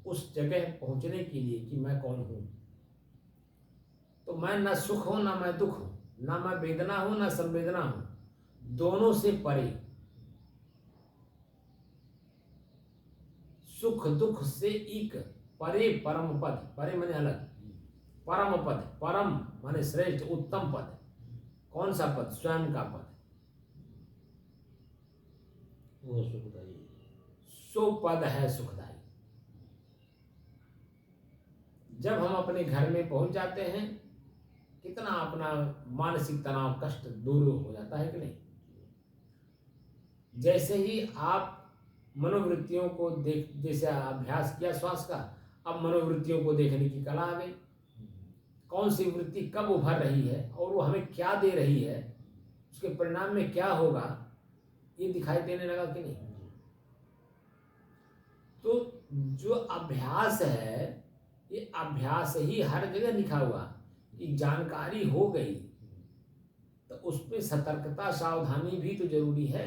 Speaker 1: उस जगह पहुंचने के लिए कि मैं कौन हूं। तो मैं ना सुख हूं ना मैं दुख हूं, ना मैं वेदना हूं ना संवेदना हूं, दोनों से परे, सुख दुख से एक परे परम पद। परे माने अलग, परम पद, परम माने श्रेष्ठ उत्तम पद। कौन सा पद? स्वयं का पद,
Speaker 2: वो सुखदाई,
Speaker 1: सो पद है सुखदाई। जब हम अपने घर में पहुंच जाते हैं, कितना अपना मानसिक तनाव कष्ट दूर हो जाता है कि नहीं? जैसे ही आप मनोवृत्तियों को देख, जैसे अभ्यास किया श्वास का, अब मनोवृत्तियों को देखने की कला आ गई। कौन सी वृत्ति कब उभर रही है और वो हमें क्या दे रही है, उसके परिणाम में क्या होगा, ये दिखाई देने लगा कि नहीं? तो जो अभ्यास है, ये अभ्यास ही हर जगह लिखा हुआ कि जानकारी हो गई तो उसमें सतर्कता सावधानी भी तो जरूरी है।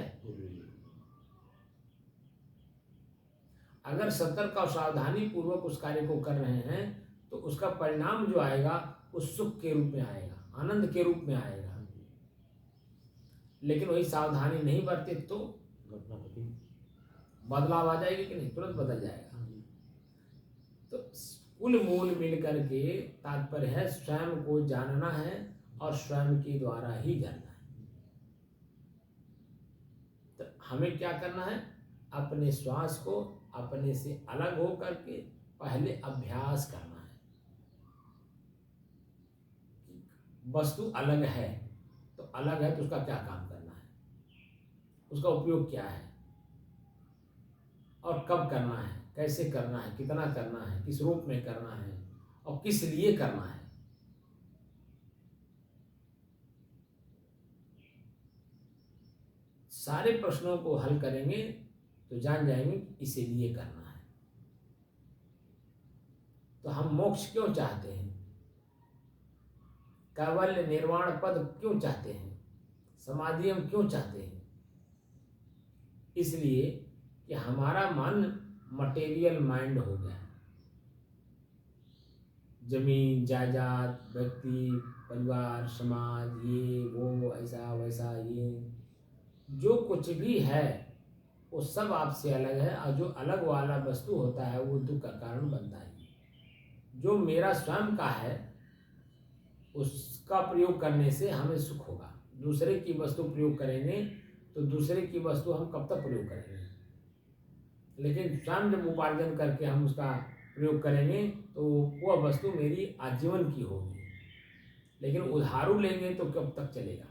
Speaker 1: अगर सतर्क और सावधानी पूर्वक उस कार्य को कर रहे हैं तो उसका परिणाम जो आएगा वो सुख के रूप में आएगा, आनंद के रूप में आएगा। लेकिन वही सावधानी नहीं बरते तो बदलाव आ जाएगी कि नहीं, तुरंत बदल जाएगा। तो कुल मूल मिल करके तात्पर्य है स्वयं को जानना है और स्वयं के द्वारा ही जानना है। तो हमें क्या करना है, अपने श्वास को अपने से अलग हो करके पहले अभ्यास करना है। वस्तु अलग है तो अलग है तो उसका क्या काम करना है, उसका उपयोग क्या है और कब करना है, कैसे करना है, कितना करना है, किस रूप में करना है और किस लिए करना है। सारे प्रश्नों को हल करेंगे तो जान जाएंगे इसीलिए करना है। तो हम मोक्ष क्यों चाहते हैं, कैवल्य निर्वाण पद क्यों चाहते हैं, समाधि हम क्यों चाहते हैं? इसलिए कि हमारा मन मटेरियल माइंड हो गया है। जमीन जायदाद, व्यक्ति, परिवार, समाज, ये वो, ऐसा वैसा, ये जो कुछ भी है वो सब आपसे अलग है। और जो अलग वाला वस्तु होता है वो दुख का कारण बनता है। जो मेरा स्वयं का है उसका प्रयोग करने से हमें सुख होगा। दूसरे की वस्तु प्रयोग करेंगे तो दूसरे की वस्तु हम कब तक प्रयोग करेंगे? लेकिन स्वयं जब उपार्जन करके हम उसका प्रयोग करेंगे तो वह वस्तु मेरी आजीवन की होगी। लेकिन उधारू लेंगे तो कब तक चलेगा?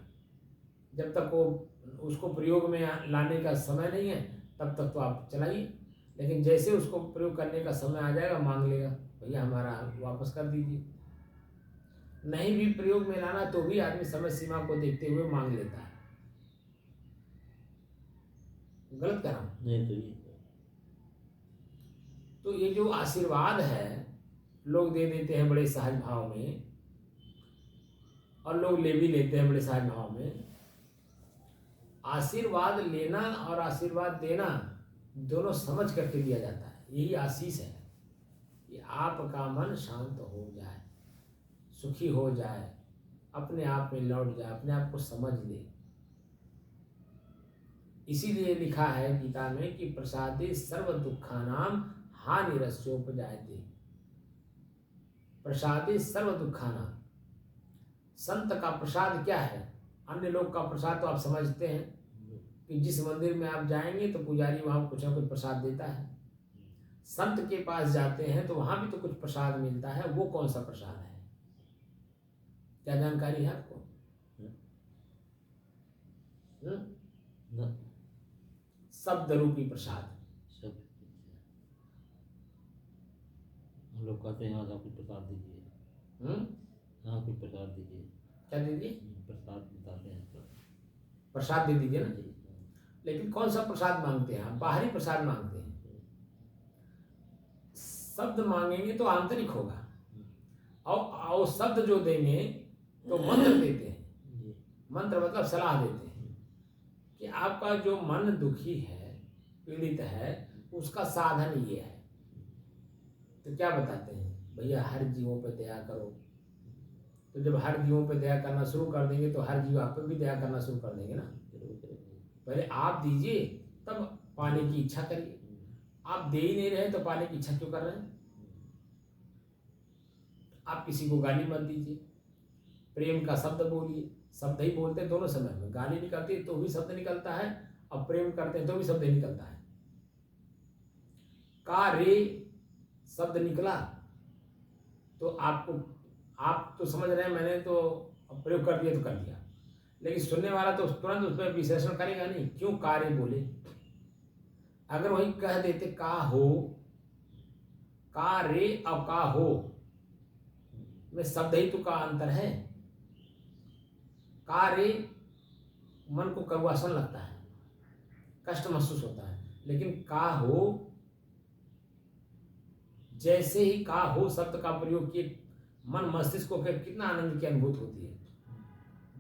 Speaker 1: जब तक वो उसको प्रयोग में लाने का समय नहीं है तब तक तो आप चलाइए। लेकिन जैसे उसको प्रयोग करने का समय आ जाएगा मांग लेगा, भैया हमारा वापस कर दीजिए। नहीं भी प्रयोग में लाना तो भी आदमी समय सीमा को देखते हुए मांग लेता है। गलत कर रहा हूं?
Speaker 2: नहीं
Speaker 1: तो ये जो आशीर्वाद है लोग दे देते हैं बड़े सहज भाव में और लोग ले भी लेते हैं बड़े सहज भाव में। आशीर्वाद लेना और आशीर्वाद देना दोनों समझ करके दिया जाता है। यही आशीष है कि आपका मन शांत हो जाए, सुखी हो जाए, अपने आप में लौट जाए, अपने आप को समझ ले। इसीलिए लिखा है गीता में कि प्रसादे सर्व दुखानाम हानिरस्योपजायते। प्रसादे सर्व दुखानाम, संत का प्रसाद क्या है? अन्य लोग का प्रसाद तो आप समझते हैं कि जिस मंदिर में आप जाएंगे तो पुजारी वहां कुछ ना कुछ प्रसाद देता है। संत के पास जाते हैं तो वहां भी तो कुछ प्रसाद मिलता है। वो कौन सा प्रसाद है, क्या जानकारी है आपको? शब्द रूपी प्रसाद।
Speaker 2: हम लोग कहते हैं यहाँ का कुछ प्रसाद दीजिए, यहाँ कुछ प्रसाद दीजिए।
Speaker 1: क्या दीजिए?
Speaker 2: प्रसाद बताते हैं,
Speaker 1: प्रसाद दे दीजिए ना। लेकिन कौन सा प्रसाद मांगते हैं आप? बाहरी प्रसाद मांगते हैं। शब्द मांगेंगे तो आंतरिक होगा। और शब्द जो देंगे तो मंत्र देते हैं। मंत्र मतलब सलाह देते हैं कि आपका जो मन दुखी है, पीड़ित है, उसका साधन ये है। तो क्या बताते हैं? भैया हर जीवों पे दया करो। तो जब हर जीवों पे दया करना शुरू कर देंगे तो हर जीव आप पे भी दया करना शुरू कर देंगे ना। पहले आप दीजिए तब पाने की इच्छा करिए। आप दे ही नहीं रहे तो पाने की इच्छा क्यों कर रहे हैं? आप किसी को गाली मत दीजिए, प्रेम का शब्द बोलिए। शब्द ही बोलते हैं दोनों समय में। गाली निकलती है तो भी शब्द निकलता है और प्रेम करते हैं तो भी शब्द ही निकलता है। का रे शब्द निकला तो आप तो समझ रहे हैं मैंने तो प्रयोग कर दिया तो कर दिया। लेकिन सुनने वाला तो तुरंत उस पर विश्लेषण करेगा नहीं, क्यों कार्य बोले। अगर वही कह देते का हो, का रे और का हो में शब्द ही तो का अंतर है। का रे मन को कड़वासन लगता है, कष्ट महसूस होता है। लेकिन का हो जैसे ही का हो शब्द का प्रयोग किए मन मस्तिष्क को कितना आनंद की अनुभूति होती है।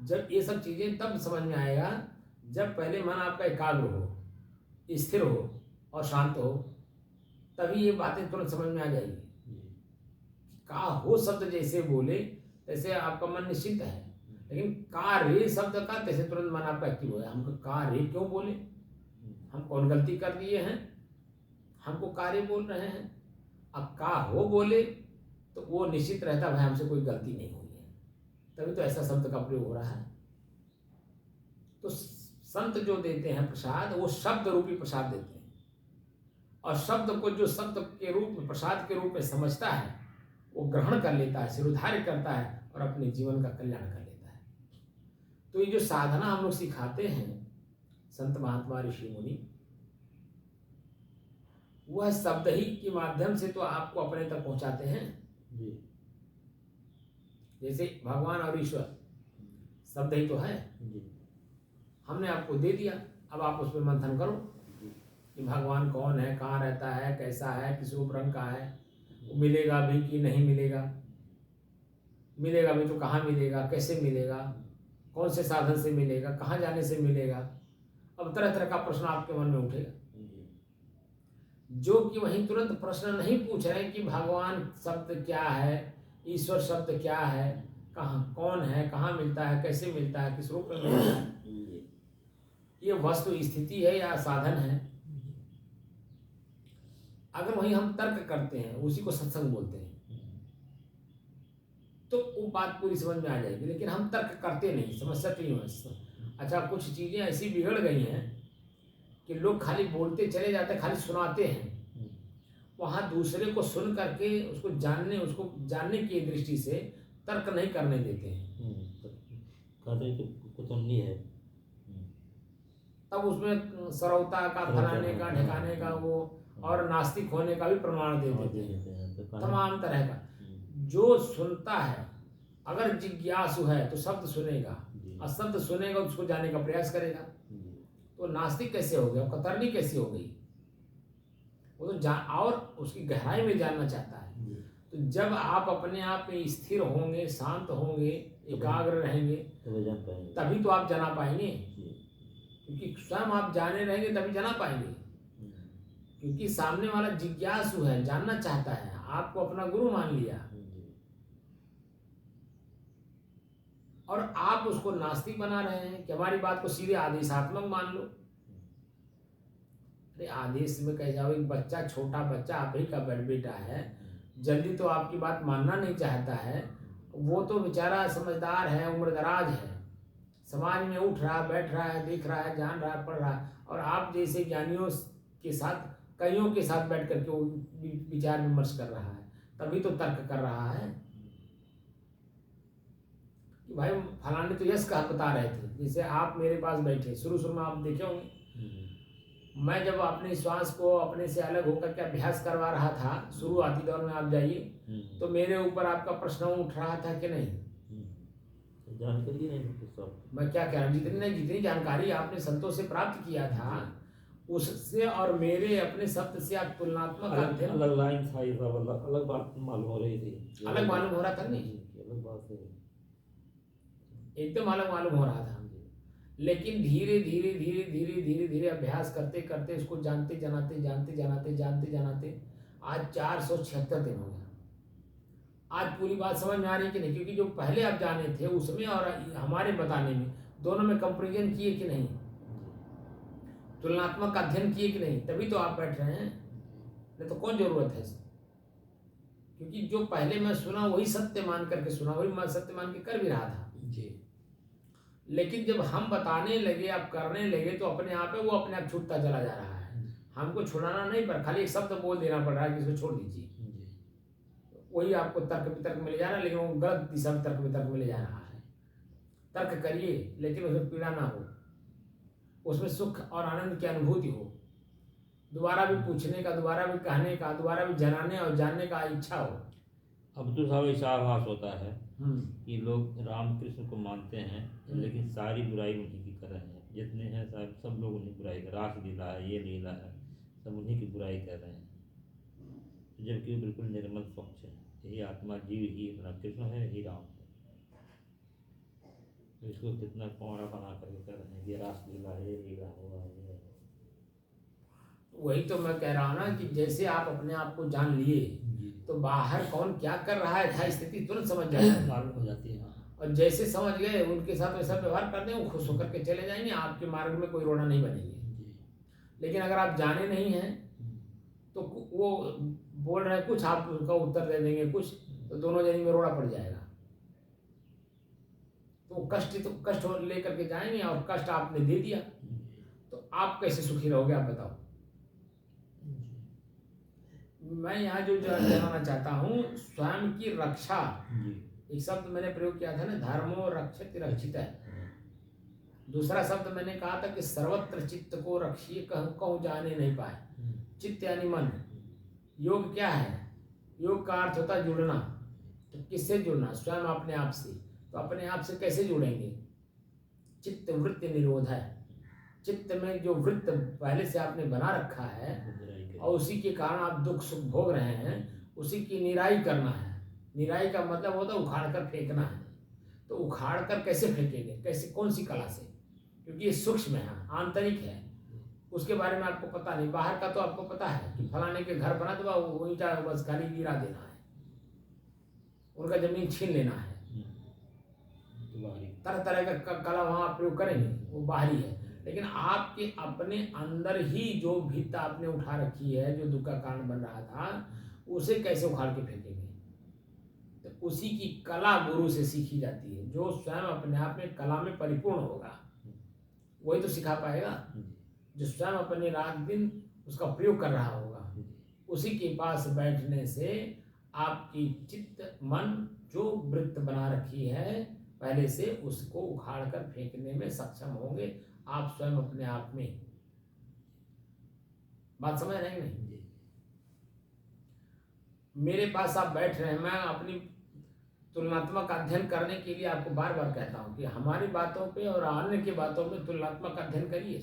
Speaker 1: जब ये सब चीजें तब समझ में आएगा जब पहले मन आपका एकाग्र हो, स्थिर हो और शांत हो, तभी ये बातें तुरंत समझ में आ जाएगी। का हो शब्द जैसे बोले तैसे आपका मन निश्चिंत है, लेकिन का रे शब्द का तैसे तुरंत मन आपका एक्टिव हो गया। हमको का रे क्यों बोले, हम कौन गलती कर दिए हैं, हमको कार्य बोल रहे हैं। अब का हो बोले तो वो निश्चित रहता भाई हमसे कोई गलती नहीं हुई है, तभी तो ऐसा शब्द का प्रयोग हो रहा है। तो संत जो देते हैं प्रसाद वो शब्द रूपी प्रसाद देते हैं, और शब्द को जो शब्द के रूप में प्रसाद के रूप में समझता है वो ग्रहण कर लेता है, सिरोधार्य करता है और अपने जीवन का कल्याण कर लेता है। तो ये जो साधना हम लोग सिखाते हैं संत महात्मा ऋषि मुनि, वह शब्द ही के माध्यम से तो आपको अपने तक पहुंचाते हैं। जैसे भगवान और ईश्वर शब्द ही तो है, हमने आपको दे दिया, अब आप उस पर मंथन करो कि भगवान कौन है, कहाँ रहता है, कैसा है, किस रूप रंग का है, वो मिलेगा भी कि नहीं मिलेगा, मिलेगा भी तो कहाँ मिलेगा, कैसे मिलेगा, कौन से साधन से मिलेगा, कहाँ जाने से मिलेगा। अब तरह तरह का प्रश्न आपके मन में उठेगा, जो कि वहीं तुरंत प्रश्न नहीं पूछ रहे कि भगवान शब्द क्या है, ईश्वर शब्द क्या है, कहाँ कौन है, कहाँ मिलता है, कैसे मिलता है, किस रूप में मिलता है, ये वस्तु स्थिति है या साधन है। अगर वहीं हम तर्क करते हैं, उसी को सत्संग बोलते हैं, तो वो बात पूरी समझ में आ जाएगी। लेकिन हम तर्क करते नहीं, समस्या तो यूँ है। अच्छा, कुछ चीज़ें ऐसी बिगड़ गई हैं कि लोग खाली बोलते चले जाते हैं, खाली सुनाते हैं। वहाँ दूसरे को सुन करके उसको जानने की दृष्टि से तर्क नहीं करने देते हैं।
Speaker 2: कुतुमनी है,
Speaker 1: तब उसमें सरौता का, फलाने का, ठिकाने का वो और नास्तिक होने का भी प्रमाण दे देते हैं, तमाम तरह का। जो सुनता है अगर जिज्ञासु है तो शब्द सुनेगा, और शब्द सुनेगा उसको जानने का प्रयास करेगा। तो नास्तिक कैसे हो गया, कतरनी कैसी हो गई, वो तो और उसकी गहराई में जानना चाहता है। तो जब आप अपने आप में स्थिर होंगे, शांत होंगे, एकाग्र रहेंगे, तभी तो आप जाना पाएंगे। क्योंकि स्वयं आप जाने रहेंगे तभी जाना पाएंगे, क्योंकि सामने वाला जिज्ञासु है, जानना चाहता है, आपको अपना गुरु मान लिया और आप उसको नास्तिक बना रहे हैं कि हमारी बात को सीधे आदेशात्मक मान लो। अरे आदेश में कह जाओ, एक बच्चा, छोटा बच्चा आप ही का बेटा है, जल्दी तो आपकी बात मानना नहीं चाहता है। वो तो बेचारा समझदार है, उम्रदराज है, समाज में उठ रहा, बैठ रहा है, देख रहा है, जान रहा है, पढ़ रहा है, और आप जैसे ज्ञानियों के साथ, कईयों के साथ बैठ करके वो विचार विमर्श कर रहा है, तभी तो तर्क कर रहा है कि भाई फलाने तो यश का बता रहे थे। जैसे आप मेरे पास बैठे, शुरू में आप देखे होंगे, मैं जब अपने श्वास को अपने से अलग होकर के अभ्यास करवा रहा था, शुरुआती दौर में आप जाइए, तो मेरे ऊपर आपका प्रश्न उठ रहा था कि नहीं,
Speaker 2: जानकारी नहीं सब।
Speaker 1: मैं क्या कह रहा हूँ, जितनी जानकारी आपने संतों से प्राप्त किया था उससे और मेरे अपने शब्द से आप तुलनात्मक
Speaker 2: अलग लाइन था, ये सब अलग बात मालूम हो रही थी,
Speaker 1: अलग मालूम हो रहा था, नहीं
Speaker 2: अलग बात है,
Speaker 1: एकदम अलग मालूम हो रहा था। लेकिन धीरे धीरे धीरे धीरे धीरे धीरे अभ्यास करते करते उसको जानते जनाते आज 476 दिन हो गया। आज पूरी बात समझ में आ रही कि नहीं, क्योंकि जो पहले आप जाने थे उसमें और हमारे बताने में दोनों में कंपेरिजन किए कि नहीं, तुलनात्मक अध्ययन किए कि नहीं, तभी तो आप बैठ रहे हैं, नहीं तो कौन जरूरत है इसकी। क्योंकि जो पहले मैं सुना वही सत्य मान करके सुना, वही मैं सत्य मान के कर भी रहा था जी। लेकिन जब हम बताने लगे, अब करने लगे, तो अपने आप वो अपने आप छूटता चला जा रहा है। हमको छुड़ाना नहीं पर खाली एक शब्द बोल देना पड़ रहा है कि इसको छोड़ दीजिए, वही आपको तर्क वितर्क मिले जा रहा है, लेकिन वो गलत दिशा में तर्क वितर्क मिले जा रहा है। तर्क करिए लेकिन उसमें पीड़ा ना हो, उसमें सुख और आनंद की अनुभूति हो, दोबारा भी पूछने का, दोबारा भी कहने का, दोबारा भी जनाने और जानने का इच्छा हो।
Speaker 2: अब तो साहब ऐसा आभास होता है कि लोग रामकृष्ण को मानते हैं, लेकिन सारी बुराई उन्हीं की कर रहे हैं, जितने हैं साहब सब लोग उन्हीं बुराई कर, रास लीला है, ये लीला है, सब उन्हीं की बुराई कर रहे हैं। जबकि वो बिल्कुल निर्मल स्वच्छ है। यही आत्मा जीव ही अपना कृष्ण है, ही राम है। तो इसको कितना कौड़ा बना करके कर रहे हैं, ये रासलीला है, ये लीला हुआ है।
Speaker 1: वही तो मैं कह रहा हूँ ना कि जैसे आप अपने आप को जान लिए
Speaker 2: जी,
Speaker 1: तो बाहर कौन क्या कर रहा है था स्थिति तुरंत समझ जाएगा।
Speaker 2: मालूम हो जाती है। हाँ
Speaker 1: और जैसे समझ गए उनके साथ वैसा व्यवहार कर दें, वो खुश होकर के चले जाएंगे, आपके मार्ग में कोई रोड़ा नहीं बनेगी।
Speaker 2: जी।
Speaker 1: लेकिन अगर आप जाने नहीं हैं तो वो बोल रहे हैं कुछ, आप उनका उत्तर दे देंगे कुछ, तो दोनों जने में रोड़ा पड़ जाएगा। तो कष्ट लेकर के जाएंगे और कष्ट आपने दे दिया तो आप कैसे सुखी रहोगे, आप बताओ। मैं यहाँ जो जानना चाहता हूँ, स्वयं की रक्षा, एक शब्द मैंने प्रयोग किया था ना, धर्मो रक्षित रक्षित है। दूसरा शब्द मैंने कहा था कि सर्वत्र चित्त को रखिए, कहूँ जाने नहीं पाए। चित्त यानी मन। योग क्या है? योग का अर्थ होता है जुड़ना। तो किससे जुड़ना? स्वयं अपने आप से। तो अपने आप से कैसे जुड़ेंगे? चित्त वृत्ति निरोध है। चित्त में जो वृत्त पहले से आपने बना रखा है और उसी के कारण आप दुख सुख भोग रहे हैं, उसी की निराई करना है। निराई का मतलब होता है उखाड़ कर फेंकना है। तो उखाड़ कर कैसे फेंकेंगे, कैसे, कौन सी कला से? क्योंकि ये सूक्ष्म है, आंतरिक है, उसके बारे में आपको पता नहीं। बाहर का तो आपको पता है कि फलाने के घर बना तो वो ईंटा बस खाली गिरा देना है, उनका जमीन छीन लेना है, तरह तरह का कला वहाँ प्रयोग करेंगे, वो बाहरी है। लेकिन आपके अपने अंदर ही जो भित्त आपने उठा रखी है, जो दुख का कारण बन रहा था, उसे कैसे उखाड़ के फेंकेंगे? तो उसी की कला गुरु से सीखी जाती है। जो स्वयं अपने आप में कला में परिपूर्ण होगा वही तो सिखा पाएगा। जो स्वयं अपने रात दिन उसका प्रयोग कर रहा होगा, उसी के पास बैठने से आपकी चित्त मन जो वृत्त बना रखी है पहले से, उसको उखाड़ कर फेंकने में सक्षम होंगे आप स्वयं अपने आप में। बात समझ रहे हैं नहीं? मेरे पास आप बैठ रहे हैं, मैं अपनी तुलनात्मक अध्ययन करने के लिए आपको बार बार कहता हूं कि हमारी बातों पे और अन्य की बातों पे तुलनात्मक अध्ययन करिए।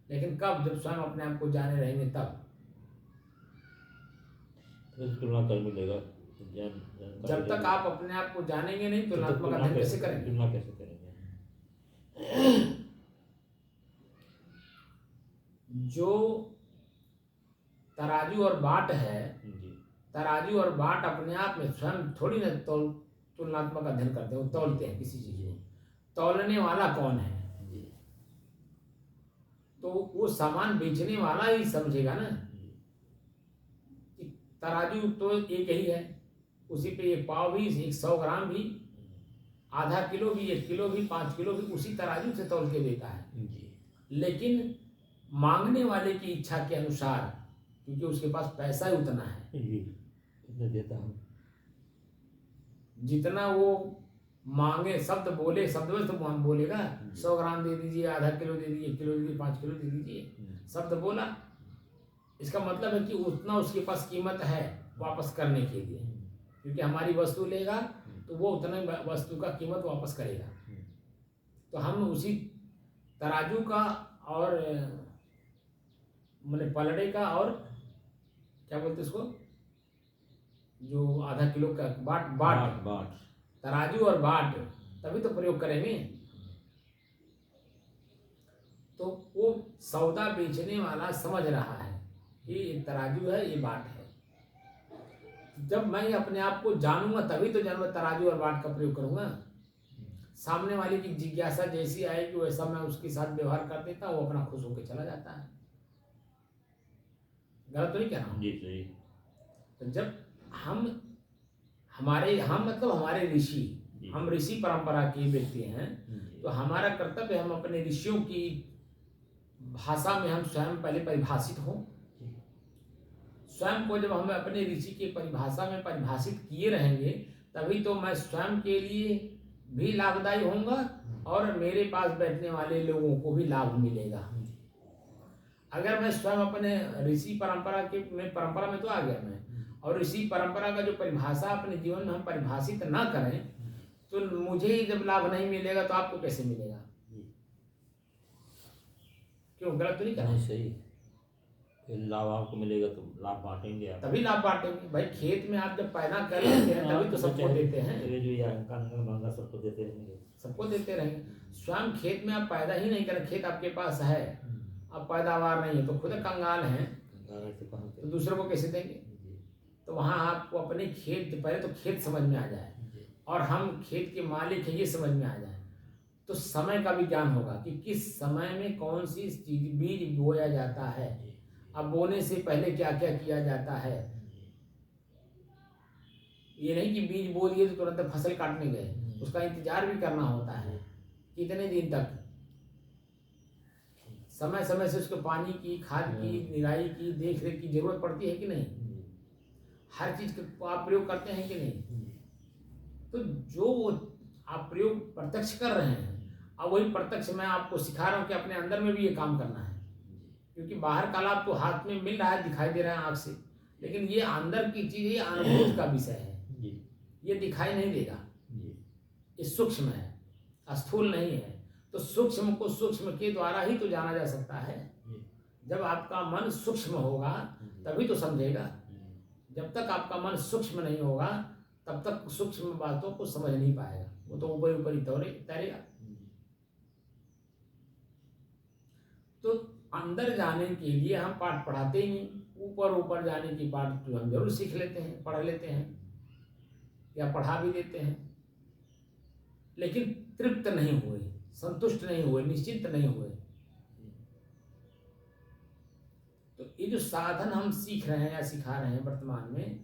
Speaker 1: लेकिन कब? जब स्वयं अपने आप को जाने रहेंगे तब।
Speaker 2: तुलना कर मिलेगा।
Speaker 1: जब तक आप अपने आप को जानेंगे नहीं, तुलनात्मक अध्ययन कैसे करेंगे?
Speaker 2: तुलना कैसे करेंगे?
Speaker 1: जो तराजू और बाट है, तराजू और बाट अपने आप में स्वयं थोड़ी ना तुलनात्मक अध्ययन करते हैं, वो तौलते हैं किसी चीज को। तौलने वाला कौन है? तो वो सामान बेचने वाला ही समझेगा ना कि तराजू तो एक ही है, उसी पे एक पाव भी, एक 100 ग्राम भी, आधा किलो भी, 1 किलो भी, 5 किलो भी उसी तराजू से तौल के देता है। लेकिन मांगने वाले की इच्छा के अनुसार, क्योंकि उसके पास पैसा ही उतना है,
Speaker 2: कितना देता हूँ,
Speaker 1: जितना वो मांगे, शब्द बोले, शब्द में तो बोलेगा 100 ग्राम दे दीजिए, आधा किलो दे दीजिए, 1 किलो दे दीजिए, 5 किलो दे दीजिए, शब्द बोला। इसका मतलब है कि उतना उसके पास कीमत है वापस करने के लिए, क्योंकि हमारी वस्तु लेगा तो वो उतना वस्तु का कीमत वापस करेगा। तो हम उसी तराजू का और मैंने पलड़े का और क्या बोलते उसको, जो आधा किलो का बाट तराजू और बाट, तभी तो प्रयोग करेंगे। तो वो सौदा बेचने वाला समझ रहा है कि ये तराजू है, ये बाट है। जब मैं अपने आप को जानूंगा तभी तो जानूंगा तराजू और बाट का प्रयोग करूंगा। सामने वाले की जिज्ञासा जैसी आएगी वैसा मैं उसके साथ व्यवहार कर देता हूँ, वो अपना खुश होकर चला जाता है। गलत तो नहीं कह रहा हूँ?
Speaker 2: जी सही।
Speaker 1: तो जब हम मतलब हमारे ऋषि, हम ऋषि परंपरा के व्यक्ति हैं, तो हमारा कर्तव्य हम अपने ऋषियों की भाषा में हम स्वयं पहले परिभाषित हों। स्वयं को जब हम अपने ऋषि की परिभाषा में परिभाषित किए रहेंगे तभी तो मैं स्वयं के लिए भी लाभदायी होऊंगा और मेरे पास बैठने वाले लोगों को भी लाभ मिलेगा। अगर मैं स्वयं अपने ऋषि परंपरा में तो आ गया मैं, और ऋषि परंपरा का जो परिभाषा अपने जीवन में हम परिभाषित ना करें तो मुझे ही जब लाभ नहीं मिलेगा तो आपको कैसे मिलेगा? क्यों? गलत तो नहीं करना?
Speaker 2: सही। फिर लाभ आपको मिलेगा तो लाभ बांटेंगे आप।
Speaker 1: तभी लाभ बांटेंगे भाई। खेत में आप जब पैदा कर लेते हैं तभी तो सबको देते हैं,
Speaker 2: तो ये जो ये महंगा सबको देते रहेंगे।
Speaker 1: सबको देते रहेंगे। स्वयं खेत में आप पैदा ही नहीं करें, खेत आपके पास है, अब पैदावार नहीं है तो खुद कंगाल हैं, तो दूसरों को कैसे देंगे? तो वहाँ आपको अपने खेत, पहले तो खेत समझ में आ जाए और हम खेत के मालिक हैं ये समझ में आ जाए, तो समय का भी ज्ञान होगा कि किस समय में कौन सी चीज बीज बोया जाता है, अब बोने से पहले क्या क्या किया जाता है। ये नहीं कि बीज बो दिए तो तुरंत फसल काटने गए, उसका इंतजार भी करना होता है कितने दिन तक, समय समय से उसको पानी की, खाद की, निराई की, देख रेख की जरूरत पड़ती है कि नहीं? हर चीज का आप प्रयोग करते हैं कि नहीं? तो जो आप प्रयोग प्रत्यक्ष कर रहे हैं, अब वही प्रत्यक्ष मैं आपको सिखा रहा हूँ कि अपने अंदर में भी ये काम करना है, क्योंकि बाहर का लाभ तो हाथ में मिल रहा है, दिखाई दे रहा है आँख से, लेकिन ये अंदर की चीज, ये अनुभूत का विषय है, ये दिखाई नहीं देगा, ये सूक्ष्म है, स्थूल नहीं है। तो सूक्ष्म को सूक्ष्म के द्वारा ही तो जाना जा सकता है। जब आपका मन सूक्ष्म होगा तभी तो समझेगा, जब तक आपका मन सूक्ष्म नहीं होगा तब तक सूक्ष्म बातों को समझ नहीं पाएगा, वो तो ऊपर ऊपर ही तैरेगा। तो अंदर जाने के लिए हम पाठ पढ़ाते ही नहीं, ऊपर ऊपर जाने की पाठ तो हम जरूर सीख लेते हैं, पढ़ लेते हैं या पढ़ा भी देते हैं, लेकिन तृप्त नहीं हुए, संतुष्ट नहीं हुए, निश्चिंत नहीं हुए। तो ये जो साधन हम सीख रहे हैं या सिखा रहे हैं वर्तमान में,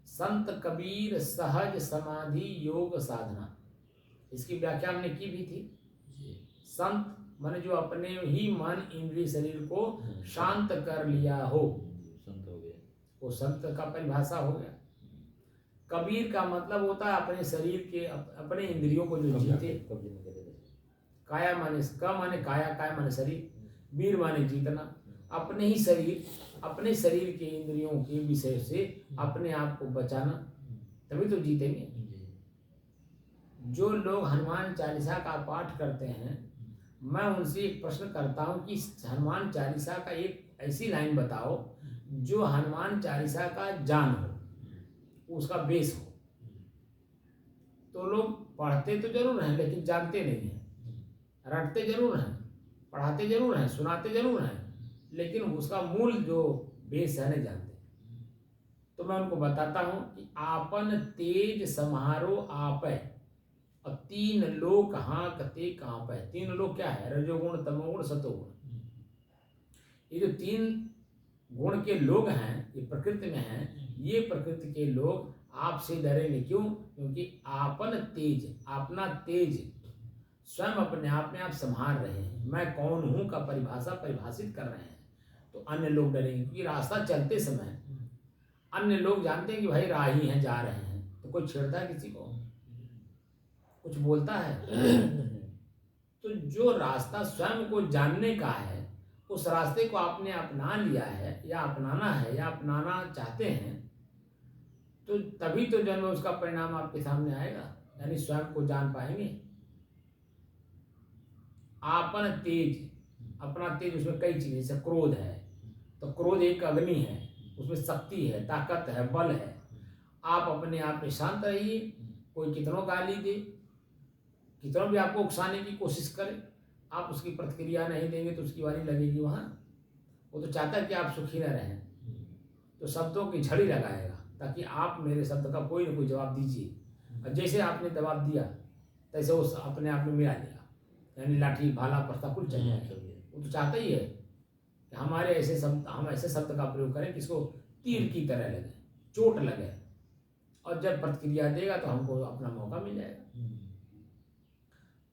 Speaker 1: संत कबीर सहज समाधि योग साधना, इसकी व्याख्या हमने की भी थी। संत माने जो अपने ही मन इंद्रिय शरीर को शांत कर लिया हो,
Speaker 2: संत हो गया,
Speaker 1: वो संत का परिभाषा हो गया। कबीर का मतलब होता है अपने शरीर के, अपने इंद्रियों को जो जीते। काया माने काया, काया माने शरीर, वीर माने जीतना, अपने ही शरीर, अपने शरीर के इंद्रियों के विषय से अपने आप को बचाना, तभी तो जीतेंगे। जो लोग हनुमान चालीसा का पाठ करते हैं, मैं उनसे एक प्रश्न करता हूं कि हनुमान चालीसा का एक ऐसी लाइन बताओ जो हनुमान चालीसा का जान हो, उसका बेस हो। तो लोग पढ़ते तो जरूर हैं लेकिन जानते नहीं हैं, रटते जरूर हैं, पढ़ाते जरूर हैं, सुनाते जरूर हैं, लेकिन उसका मूल जो बेस है नहीं जानते। तो मैं उनको बताता हूं कि आपन तेज समारो आपै और तीन लोक हाँकते कांपै। तीन लोक क्या है? रजोगुण, तमोगुण, सतोगुण। ये जो तीन गुण के लोग हैं, ये प्रकृति में हैं, ये प्रकृति के लोग आपसे डरेंगे। क्यों? क्योंकि आपन तेज, अपना तेज स्वयं अपने आप में आप संभाल रहे हैं, मैं कौन हूं का परिभाषित कर रहे हैं, तो अन्य लोग डरेंगे। क्योंकि रास्ता चलते समय अन्य लोग जानते हैं कि भाई राही हैं, जा रहे हैं, तो कोई छेड़ता है किसी को, कुछ बोलता है? तो जो रास्ता स्वयं को जानने का है, उस रास्ते को आपने अपना लिया है या अपनाना है या अपनाना चाहते हैं, तो तभी तो जन्म उसका परिणाम आपके सामने आएगा, यानी स्वयं को जान पाएंगे। आपन तेज, अपना तेज, उसमें कई चीजें, जैसे क्रोध है तो क्रोध एक अग्नि है, उसमें शक्ति है, ताकत है, बल है। आप अपने आप में शांत रहिए, कोई कितनों गाली दे, कितनों भी आपको उकसाने की कोशिश करे, आप उसकी प्रतिक्रिया नहीं देंगे तो उसकी वाली लगेगी वहाँ। वो तो चाहता है कि आप सुखी न रहें, तो शब्दों की झड़ी लगाएगा ताकि आप मेरे शब्द का कोई ना कोई जवाब दीजिए। और जैसे आपने जवाब दिया तैसे वो अपने आप में मिला लिया, यानी लाठी भाला पड़ता कुछ चल जाएगा। वो तो चाहता ही है कि हमारे ऐसे शब्द, हम ऐसे शब्द का प्रयोग करें कि इसको तीर की तरह लगे, चोट लगे, और जब प्रतिक्रिया देगा तो हमको अपना मौका मिल जाएगा।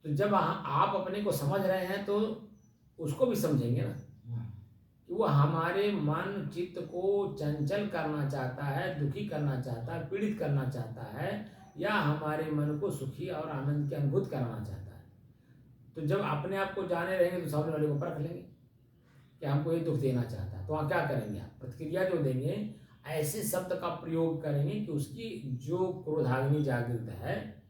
Speaker 1: तो जब आप अपने को समझ रहे हैं तो उसको भी समझेंगे ना कि वो हमारे मन चित्त को चंचल करना चाहता है, दुखी करना चाहता है, पीड़ित करना चाहता है, या हमारे मन को सुखी और आनंद की अनुभूत कराना चाहता है। तो जब अपने आप को जाने रहेंगे तो सामने वाले को परख लेंगे कि हमको ये दुख देना चाहता है, तो वहाँ क्या करेंगे आप? प्रतिक्रिया जो देंगे ऐसे शब्द का प्रयोग करेंगे कि उसकी जो क्रोधाग्नि जागृत है,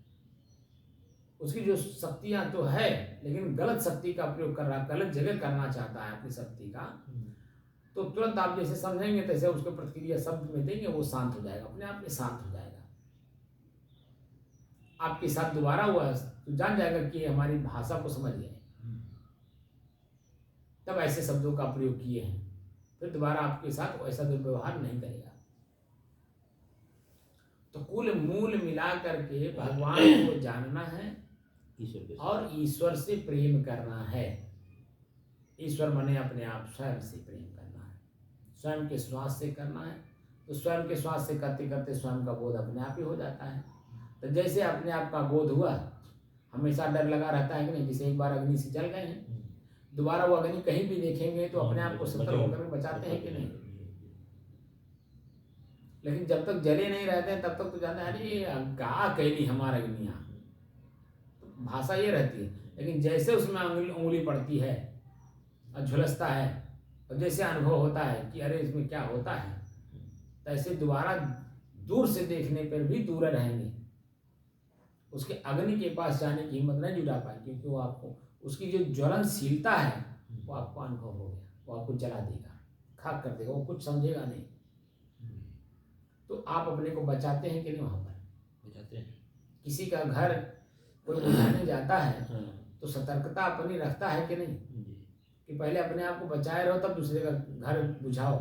Speaker 1: उसकी जो शक्तियां तो है लेकिन गलत शक्ति का प्रयोग कर रहा है, गलत जगह करना चाहता है अपनी शक्ति का, तो तुरंत आप जैसे समझेंगे तैसे उसको प्रतिक्रिया शब्द में देंगे, वो शांत हो जाएगा, अपने आप में शांत हो जाएगा। आपके साथ दोबारा हुआ तो जान जाएगा कि हमारी भाषा को समझ गए, तब ऐसे शब्दों का प्रयोग किए हैं, फिर दोबारा आपके साथ वैसा दुर्व्यवहार नहीं करेगा। तो कुल मूल मिला करके भगवान को जानना है और ईश्वर से प्रेम करना है। ईश्वर माने अपने आप स्वयं से प्रेम करना है, स्वयं के श्वास से करना है। तो स्वयं के श्वास से करते करते स्वयं का बोध अपने आप ही हो जाता है। तो जैसे अपने आप का बोध हुआ, हमेशा डर लगा रहता है कि नहीं, जैसे एक बार अग्नि से जल गए हैं, दोबारा वो अग्नि कहीं भी देखेंगे तो अपने आप को सतर्क होकर बचाते हैं कि नहीं। लेकिन जब तक जले नहीं रहते हैं तब तक तो जानते हैं अरे का कैली हमारा अग्निया, तो भाषा ये रहती है। लेकिन जैसे उसमें उंगली पड़ती है और झुलसता है और जैसे अनुभव होता है कि अरे इसमें क्या होता है, तो ऐसे दोबारा दूर से देखने पर भी दूर रहेंगे, उसके अग्नि के पास जाने की हिम्मत नहीं जुटा पाए, क्योंकि वो आपको उसकी जो ज्वलनशीलता है वो आपको अनुभव हो गया, वो आपको जला देगा, खाक कर देगा, वो कुछ समझेगा नहीं। तो आप अपने को बचाते हैं कि नहीं? वहाँ पर
Speaker 2: बचाते हैं।
Speaker 1: किसी का घर कोई बुझाने जाता है तो सतर्कता अपनी रखता है कि नहीं, कि पहले अपने आप को बचाए रहो तब दूसरे का घर बुझाओ।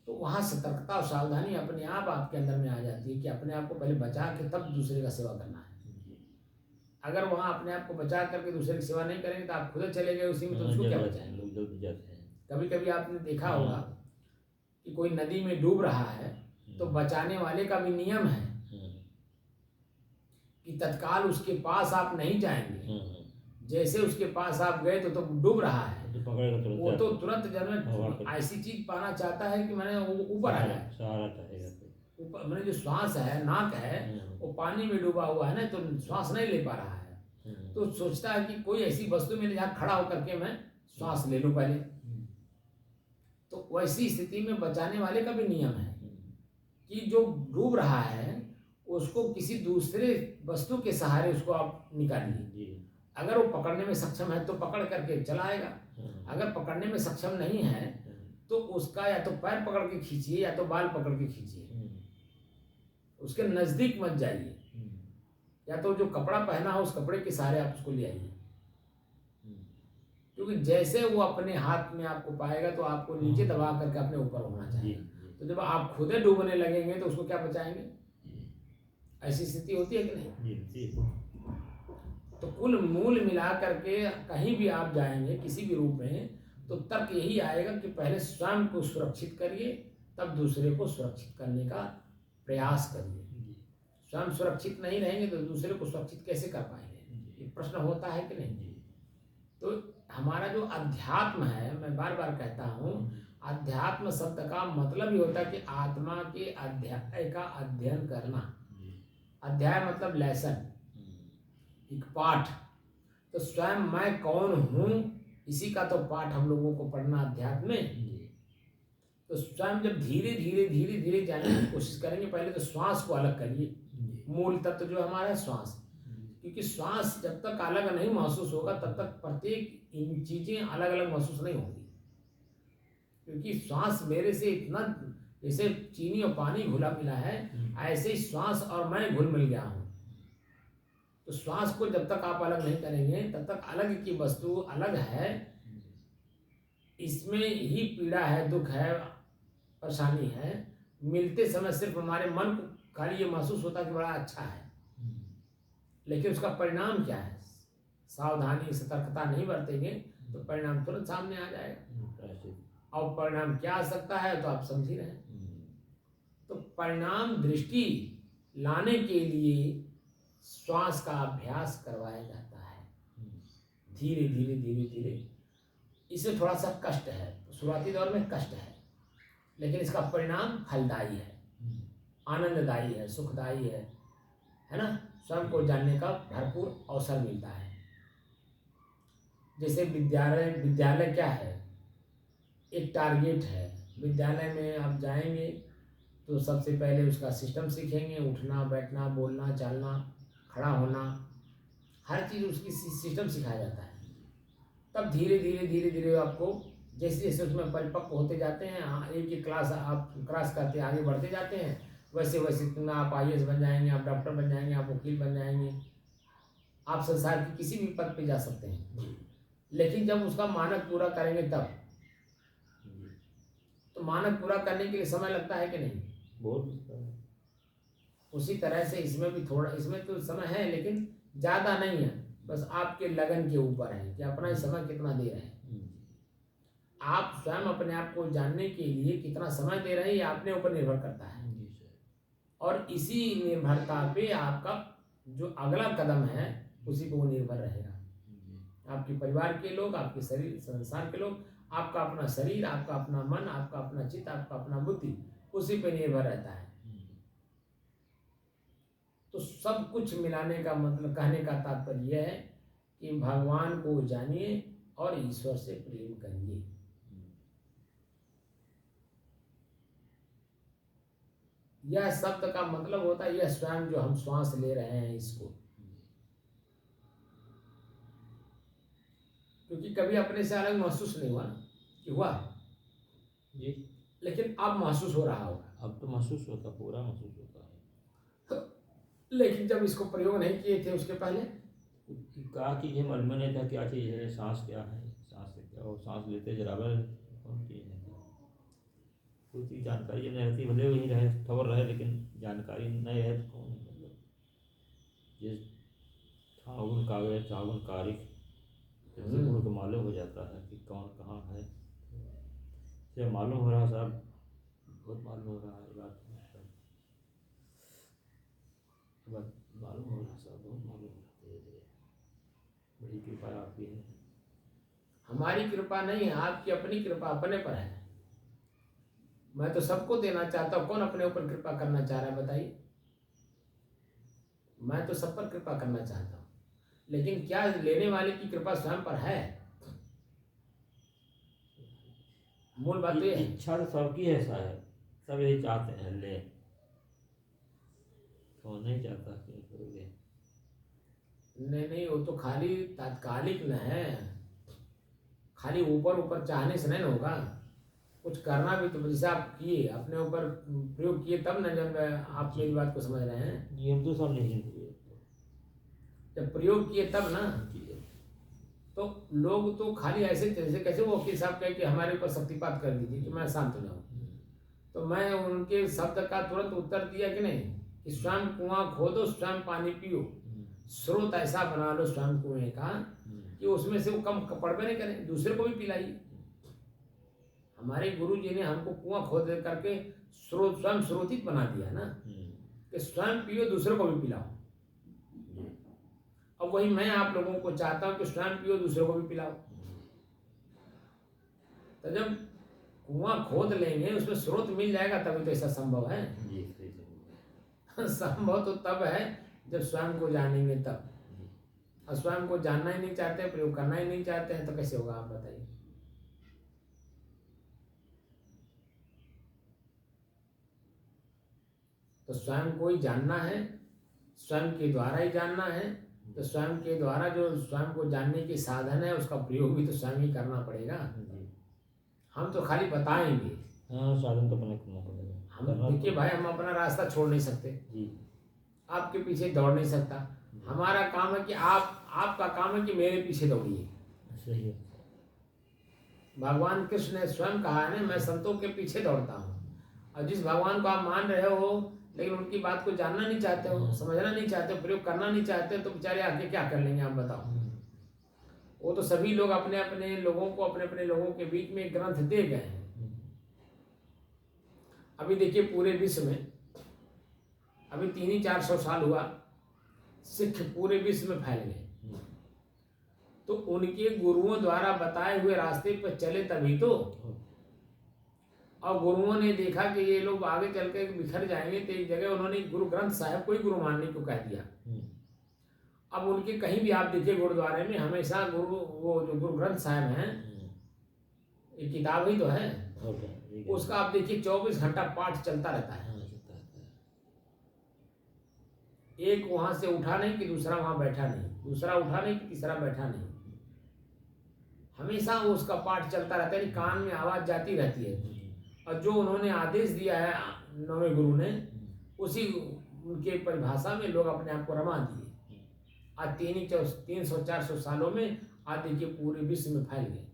Speaker 1: तो वहाँ सतर्कता और सावधानी अपने आप आपके अंदर में आ जाती है कि अपने आप को पहले बचा के तब दूसरे का सेवा करना है। अगर वहाँ अपने आप को बचा करके दूसरे की सेवा नहीं करेंगे तो आप खुद चले गए उसी में, तो उसको क्या बचाएंगे?
Speaker 2: लोग जल्द जाते हैं।
Speaker 1: कभी कभी आपने देखा होगा कि कोई नदी में डूब रहा है तो बचाने वाले का भी नियम है कि तत्काल उसके पास आप नहीं जाएंगे। जैसे उसके पास आप गए तो डूब रहा है, वो तो तुरंत जब ऐसी चीज पाना चाहता है कि मैंने ऊपर आ जाए,
Speaker 2: सहारा चाहेगा।
Speaker 1: ऊपर मैंने जो श्वास है, नाक है, वो पानी में डूबा हुआ है ना, तो श्वास नहीं ले पा रहा है, तो सोचता है कि कोई ऐसी वस्तु में जहाँ खड़ा होकर के मैं श्वास ले लूं पहले। तो वैसी स्थिति में बचाने वाले का भी नियम है कि जो डूब रहा है उसको किसी दूसरे वस्तु के सहारे उसको आप निकालिए। अगर वो पकड़ने में सक्षम है तो पकड़ करके चलाएगा, अगर पकड़ने में सक्षम नहीं है तो उसका या तो पैर पकड़ के खींचिए या तो बाल पकड़ के खींचिए, उसके नजदीक मत जाइए, या तो जो कपड़ा पहना हो उस कपड़े के सहारे आप उसको ले आइए, क्योंकि जैसे वो अपने हाथ में आपको पाएगा तो आपको नीचे दबा करके अपने ऊपर होना चाहिए। तो जब आप खुद डूबने लगेंगे तो उसको क्या बचाएंगे? ऐसी स्थिति होती है कि नहीं? तो कुल मूल मिला करके कहीं भी आप जाएंगे किसी भी रूप में, तो तर्क यही आएगा कि पहले स्वयं को सुरक्षित करिए तब दूसरे को सुरक्षित करने का प्रयास करिए। स्वयं सुरक्षित नहीं रहेंगे तो दूसरे को सुरक्षित कैसे कर पाएंगे? ये प्रश्न होता है कि नहीं? तो हमारा जो अध्यात्म है, मैं बार बार कहता हूँ, अध्यात्म शब्द का मतलब ही होता है कि आत्मा के अध्याय का अध्ययन करना। अध्याय मतलब लेसन, एक पाठ। तो स्वयं मैं कौन हूँ इसी का तो पाठ हम लोगों को पढ़ना अध्यात्म में। तो स्वयं जब धीरे धीरे धीरे धीरे जाने की कोशिश करेंगे, पहले तो श्वास को अलग करिए, मूल तत्व जो हमारा है श्वास, क्योंकि श्वास जब तक अलग नहीं महसूस होगा तब तक प्रत्येक इन चीजें अलग अलग महसूस नहीं होंगी। क्योंकि श्वास मेरे से इतना, जैसे चीनी और पानी घुला मिला है, ऐसे ही श्वास और मैं घुल मिल गया हूँ। तो श्वास को जब तक आप अलग नहीं करेंगे तब तक अलग की वस्तु अलग है, इसमें ही पीड़ा है, दुख है, परेशानी है। मिलते समय सिर्फ हमारे मन को खाली ये महसूस होता है कि बड़ा अच्छा है, लेकिन उसका परिणाम क्या है? सावधानी सतर्कता नहीं बरतेंगे तो परिणाम तुरंत सामने आ जाएगा। और परिणाम क्या आ सकता है तो आप समझ ही रहे हैं। तो परिणाम दृष्टि लाने के लिए श्वास का अभ्यास करवाया जाता है, धीरे धीरे धीरे धीरे। इसमें थोड़ा सा कष्ट है, शुरुआती दौर में कष्ट है, लेकिन इसका परिणाम फलदायी है, आनंददायी है, सुखदायी है ना। स्वयं को जानने का भरपूर अवसर मिलता है। जैसे विद्यालय क्या है? एक टारगेट है। विद्यालय में आप जाएंगे तो सबसे पहले उसका सिस्टम सीखेंगे, उठना बैठना बोलना चालना खड़ा होना, हर चीज़ उसकी सिस्टम सिखाया जाता है। तब धीरे धीरे धीरे धीरे आपको जैसे जैसे उसमें परिपक्व होते जाते हैं, एक एक क्लास आप क्रॉस करते आगे बढ़ते जाते हैं, वैसे वैसे ना आप IAS बन जाएंगे, आप डॉक्टर बन जाएंगे, आप वकील बन जाएंगे, आप संसार के किसी भी पद पे जा सकते हैं। लेकिन जब उसका मानक पूरा करेंगे तब, तो मानक पूरा करने के लिए समय लगता है कि नहीं?
Speaker 2: बहुत लगता है।
Speaker 1: उसी तरह से इसमें भी थोड़ा, इसमें तो समय है लेकिन ज़्यादा नहीं है, बस आपके लगन के ऊपर है कि अपना समय कितना दे रहे हैं। आप स्वयं अपने आप को जानने के लिए कितना समय दे रहे हैं, ये अपने ऊपर निर्भर करता है। और इसी निर्भरता पे आपका जो अगला कदम है उसी पे वो निर्भर रहेगा। आपके परिवार के लोग, आपके शरीर संसार के लोग, आपका अपना शरीर, आपका अपना मन, आपका अपना चित्त, आपका अपना बुद्धि, उसी पे निर्भर रहता है। तो सब कुछ मिलाने का मतलब, कहने का तात्पर्य यह है कि भगवान को जानिए और ईश्वर से प्रेम करिए। यह शब्द का मतलब होता है यह स्वयं जो हम श्वास ले रहे हैं इसको, क्योंकि कभी अपने से अलग महसूस नहीं हुआ ना, कि हुआ
Speaker 2: जी,
Speaker 1: लेकिन अब महसूस हो रहा होगा।
Speaker 2: अब तो महसूस होता, पूरा महसूस होता है।
Speaker 1: लेकिन जब इसको प्रयोग नहीं किए थे उसके पहले,
Speaker 2: क्या चीज़ है मालूम नहीं था, क्या चीज़ है, सांस क्या है, सांस से क्या हो, सांस लेते बराबर कौन चीज़ है, कोई चीज़ जानकारी नहीं रहती, भले वही रहे खबर रहे लेकिन जानकारी नहीं रहे तो कौन मतलब जिस छावन कागज छावन कारिक जैसे उनको मालूम हो जाता है कि कौन कहाँ है। से मालूम हो रहा साहब, बहुत मालूम हो रहा है बात, मालूम हो रहा साहब, बहुत मालूम हो रहा धीरे धीरे। बड़ी कृपा आपकी है।
Speaker 1: हमारी कृपा नहीं है, आपकी अपनी कृपा अपने पर है। मैं तो सबको देना चाहता हूँ, कौन अपने ऊपर कृपा करना चाह रहा है बताइए? मैं तो सब पर कृपा करना चाहता हूँ, लेकिन क्या लेने वाले की कृपा स्वयं पर है? मूल बात तो ये है।
Speaker 2: इच्छा तो सबकी ऐसा है, सब यही चाहते हैं ले, कौन नहीं चाहता कि करोगे।
Speaker 1: नहीं नहीं, वो तो खाली तात्कालिक न है, खाली ऊपर ऊपर चाहने से नहीं ना होगा, कुछ करना भी तो, जैसे आप किए अपने ऊपर प्रयोग किए तब न, जब आप मेरी बात को समझ रहे हैं,
Speaker 2: ये हम तो सब नहीं हुए,
Speaker 1: जब प्रयोग किए तब ना। तो लोग तो खाली ऐसे, जैसे कैसे वो वकील साहब कहे कि हमारे ऊपर शक्तिपात कर दीजिए कि मैं शांत हो जाऊँ, तो मैं उनके शब्द का तुरंत उत्तर दिया कि नहीं, कि स्वयं कुआं खोदो स्वयं पानी पियो, स्रोत ऐसा बना लो स्वयं कुएं का कि उसमें से वो कम पड़बे नहीं करें, दूसरे को भी पिलाइए। हमारे गुरु जी ने हमको कुआं खोद करके स्रोत, स्वयं स्रोतित बना दिया ना, कि स्वयं पियो दूसरे को भी पिलाओ। अब वही मैं आप लोगों को चाहता हूँ कि स्वयं पियो दूसरों को भी पिलाओ। तो जब कुआं खोद लेंगे उसमें स्रोत मिल जाएगा तभी तो ऐसा संभव है। संभव तो तब है जब स्वयं को जानेंगे तब, और स्वयं को जानना ही नहीं चाहते, प्रयोग करना ही नहीं चाहते हैं, तो कैसे होगा आप बताइए? तो स्वयं को ही जानना है, स्वयं के द्वारा ही जानना है, तो स्वयं के द्वारा जो स्वयं को जानने के साधन है उसका प्रयोग भी तो स्वयं ही करना पड़ेगा। हम तो खाली बताएंगे,
Speaker 2: हाँ साधन तो अपने करना पड़ेगा।
Speaker 1: हम देखिए भाई, हम अपना रास्ता छोड़ नहीं सकते, आपके पीछे दौड़ नहीं सकता। हमारा काम है कि आपका काम है कि मेरे पीछे दौड़िए।
Speaker 2: सही है।
Speaker 1: भगवान कृष्ण ने स्वयं कहा है ना, मैं संतों के पीछे दौड़ता हूँ। और जिस भगवान को आप मान रहे हो लेकिन उनकी बात को जानना नहीं चाहते हो, समझना नहीं चाहते हो, प्रयोग करना नहीं चाहते हो, तो बेचारे आगे क्या कर लेंगे आप बताओ? वो तो सभी लोग अपने अपने लोगों को, अपने अपने लोगों के बीच में ग्रंथ दे गए हैं। अभी देखिए पूरे विश्व में अभी 300-400 साल हुआ, सिख पूरे विश्व में फैल गए, तो उनके गुरुओं द्वारा बताए हुए रास्ते पर चले तभी तो। और गुरुओं ने देखा कि ये लोग आगे चल के बिखर जाएंगे, तो एक जगह उन्होंने गुरु ग्रंथ साहिब को ही गुरु मानने को कह दिया। अब उनके कहीं भी आप देखिए गुरुद्वारे में हमेशा गुरु, वो जो गुरु ग्रंथ साहिब हैं, एक किताब ही तो है, उसका आप देखिए 24 घंटा पाठ चलता रहता है। एक वहां से उठा नहीं कि दूसरा वहां बैठा नहीं, दूसरा उठा नहीं कि तीसरा बैठा नहीं, हमेशा उसका पाठ चलता रहता है, कान में आवाज़ जाती रहती है। और जो उन्होंने आदेश दिया है नौवें गुरु ने, उसी उनके परिभाषा में लोग अपने आप को रमा दिए। आज 300-400 सालों में आज देखिए पूरे विश्व में फैल गए।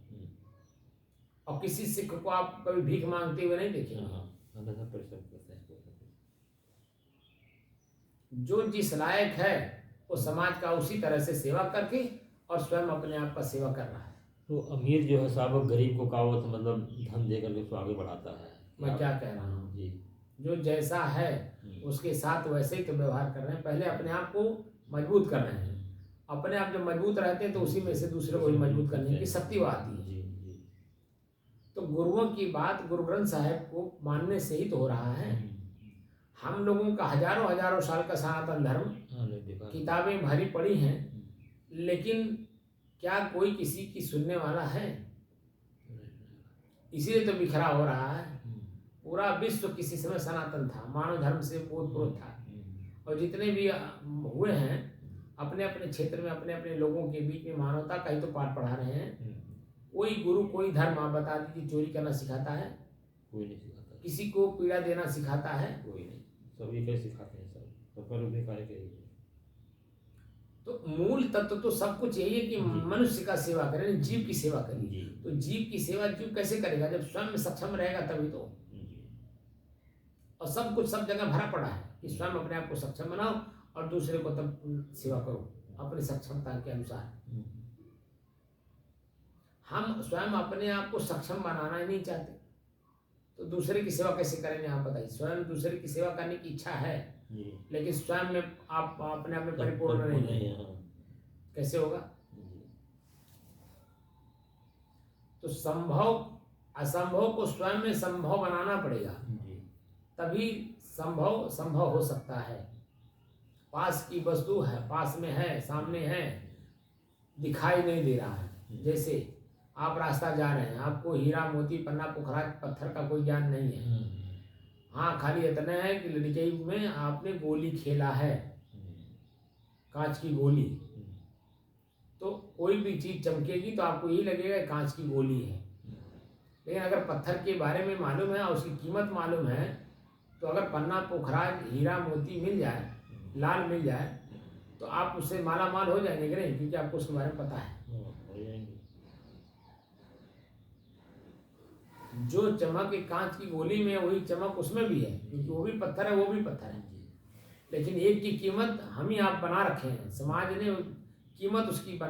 Speaker 1: और किसी सिख को आप कभी भीख मांगते हुए नहीं देखेंगे। जो जिस लायक है वो समाज का उसी तरह से सेवा करके और स्वयं अपने आप का सेवा कर रहा है।
Speaker 2: तो अमीर जो है साहब गरीब को का वो तो मतलब धन दे करके उसको आगे बढ़ाता है।
Speaker 1: मैं क्या कह रहा हूँ
Speaker 2: जी,
Speaker 1: जो जैसा है उसके साथ वैसे ही तो व्यवहार कर रहे हैं। पहले अपने आप को मजबूत कर रहे हैं। अपने आप जब मजबूत रहते हैं तो उसी में से दूसरे को भी मजबूत करने की शक्ति वो आती है।
Speaker 2: जी, जी।
Speaker 1: तो गुरुओं की बात गुरु ग्रंथ साहिब को मानने से ही तो हो रहा है। हम लोगों का हजारों साल का सनातन धर्म किताबें भरी पड़ी हैं, लेकिन क्या कोई किसी की सुनने वाला है? इसीलिए तो बिखरा हो रहा है। पूरा विश्व किसी समय सनातन था, मानव धर्म से ओतप्रोत था। और जितने भी हुए हैं अपने अपने क्षेत्र में अपने अपने लोगों के बीच में मानवता का ही तो पाठ पढ़ा रहे हैं। कोई गुरु कोई धर्म आप बता दीजिए चोरी करना सिखाता है?
Speaker 2: कोई नहीं सिखाता।
Speaker 1: किसी को पीड़ा देना सिखाता है?
Speaker 2: कोई नहीं। सभी कैसे सिखाते हैं सब, तो पर बेकार के।
Speaker 1: तो मूल तत्व तो सब कुछ यही है कि मनुष्य का सेवा करें, जीव की सेवा करिए। तो जीव की सेवा जीव कैसे करेगा? जब स्वयं में सक्षम रहेगा तभी तो। और सब कुछ सब जगह भरा पड़ा है कि स्वयं अपने आप को सक्षम बनाओ और दूसरे को तब सेवा करो अपनी सक्षमता के अनुसार। हम स्वयं अपने आप को सक्षम बनाना ही नहीं चाहते तो दूसरे की सेवा कैसे करेंगे? आप बताइए। स्वयं दूसरे की सेवा करने की इच्छा है लेकिन स्वयं में आप अपने आप में परिपूर्ण नहीं है, कैसे होगा? तो संभव असंभव को स्वयं में संभव बनाना पड़ेगा, तभी संभव संभव हो सकता है। पास की वस्तु है, पास में है, सामने है, दिखाई नहीं दे रहा है। जैसे आप रास्ता जा रहे हैं, आपको हीरा मोती पन्ना पोखराज पत्थर का कोई ज्ञान नहीं है। हाँ, खाली इतना है कि लड़के में आपने गोली खेला है, कांच की गोली। तो कोई भी चीज चमकेगी तो आपको यही लगेगा कांच की गोली है। लेकिन अगर पत्थर के बारे में मालूम है और उसकी कीमत मालूम है तो अगर पन्ना पोखराज हीरा मोती मिल जाए, लाल मिल जाए, तो आप उससे माला माल हो जाएंगे कि नहीं? क्योंकि आपको उसके बारे में पता है। जो चमक कांच की गोली में वही चमक उसमें भी है, क्योंकि वो भी पत्थर है, वो भी पत्थर है। लेकिन एक की कीमत हम ही आप बना रखे हैं, समाज ने कीमत उसकी बना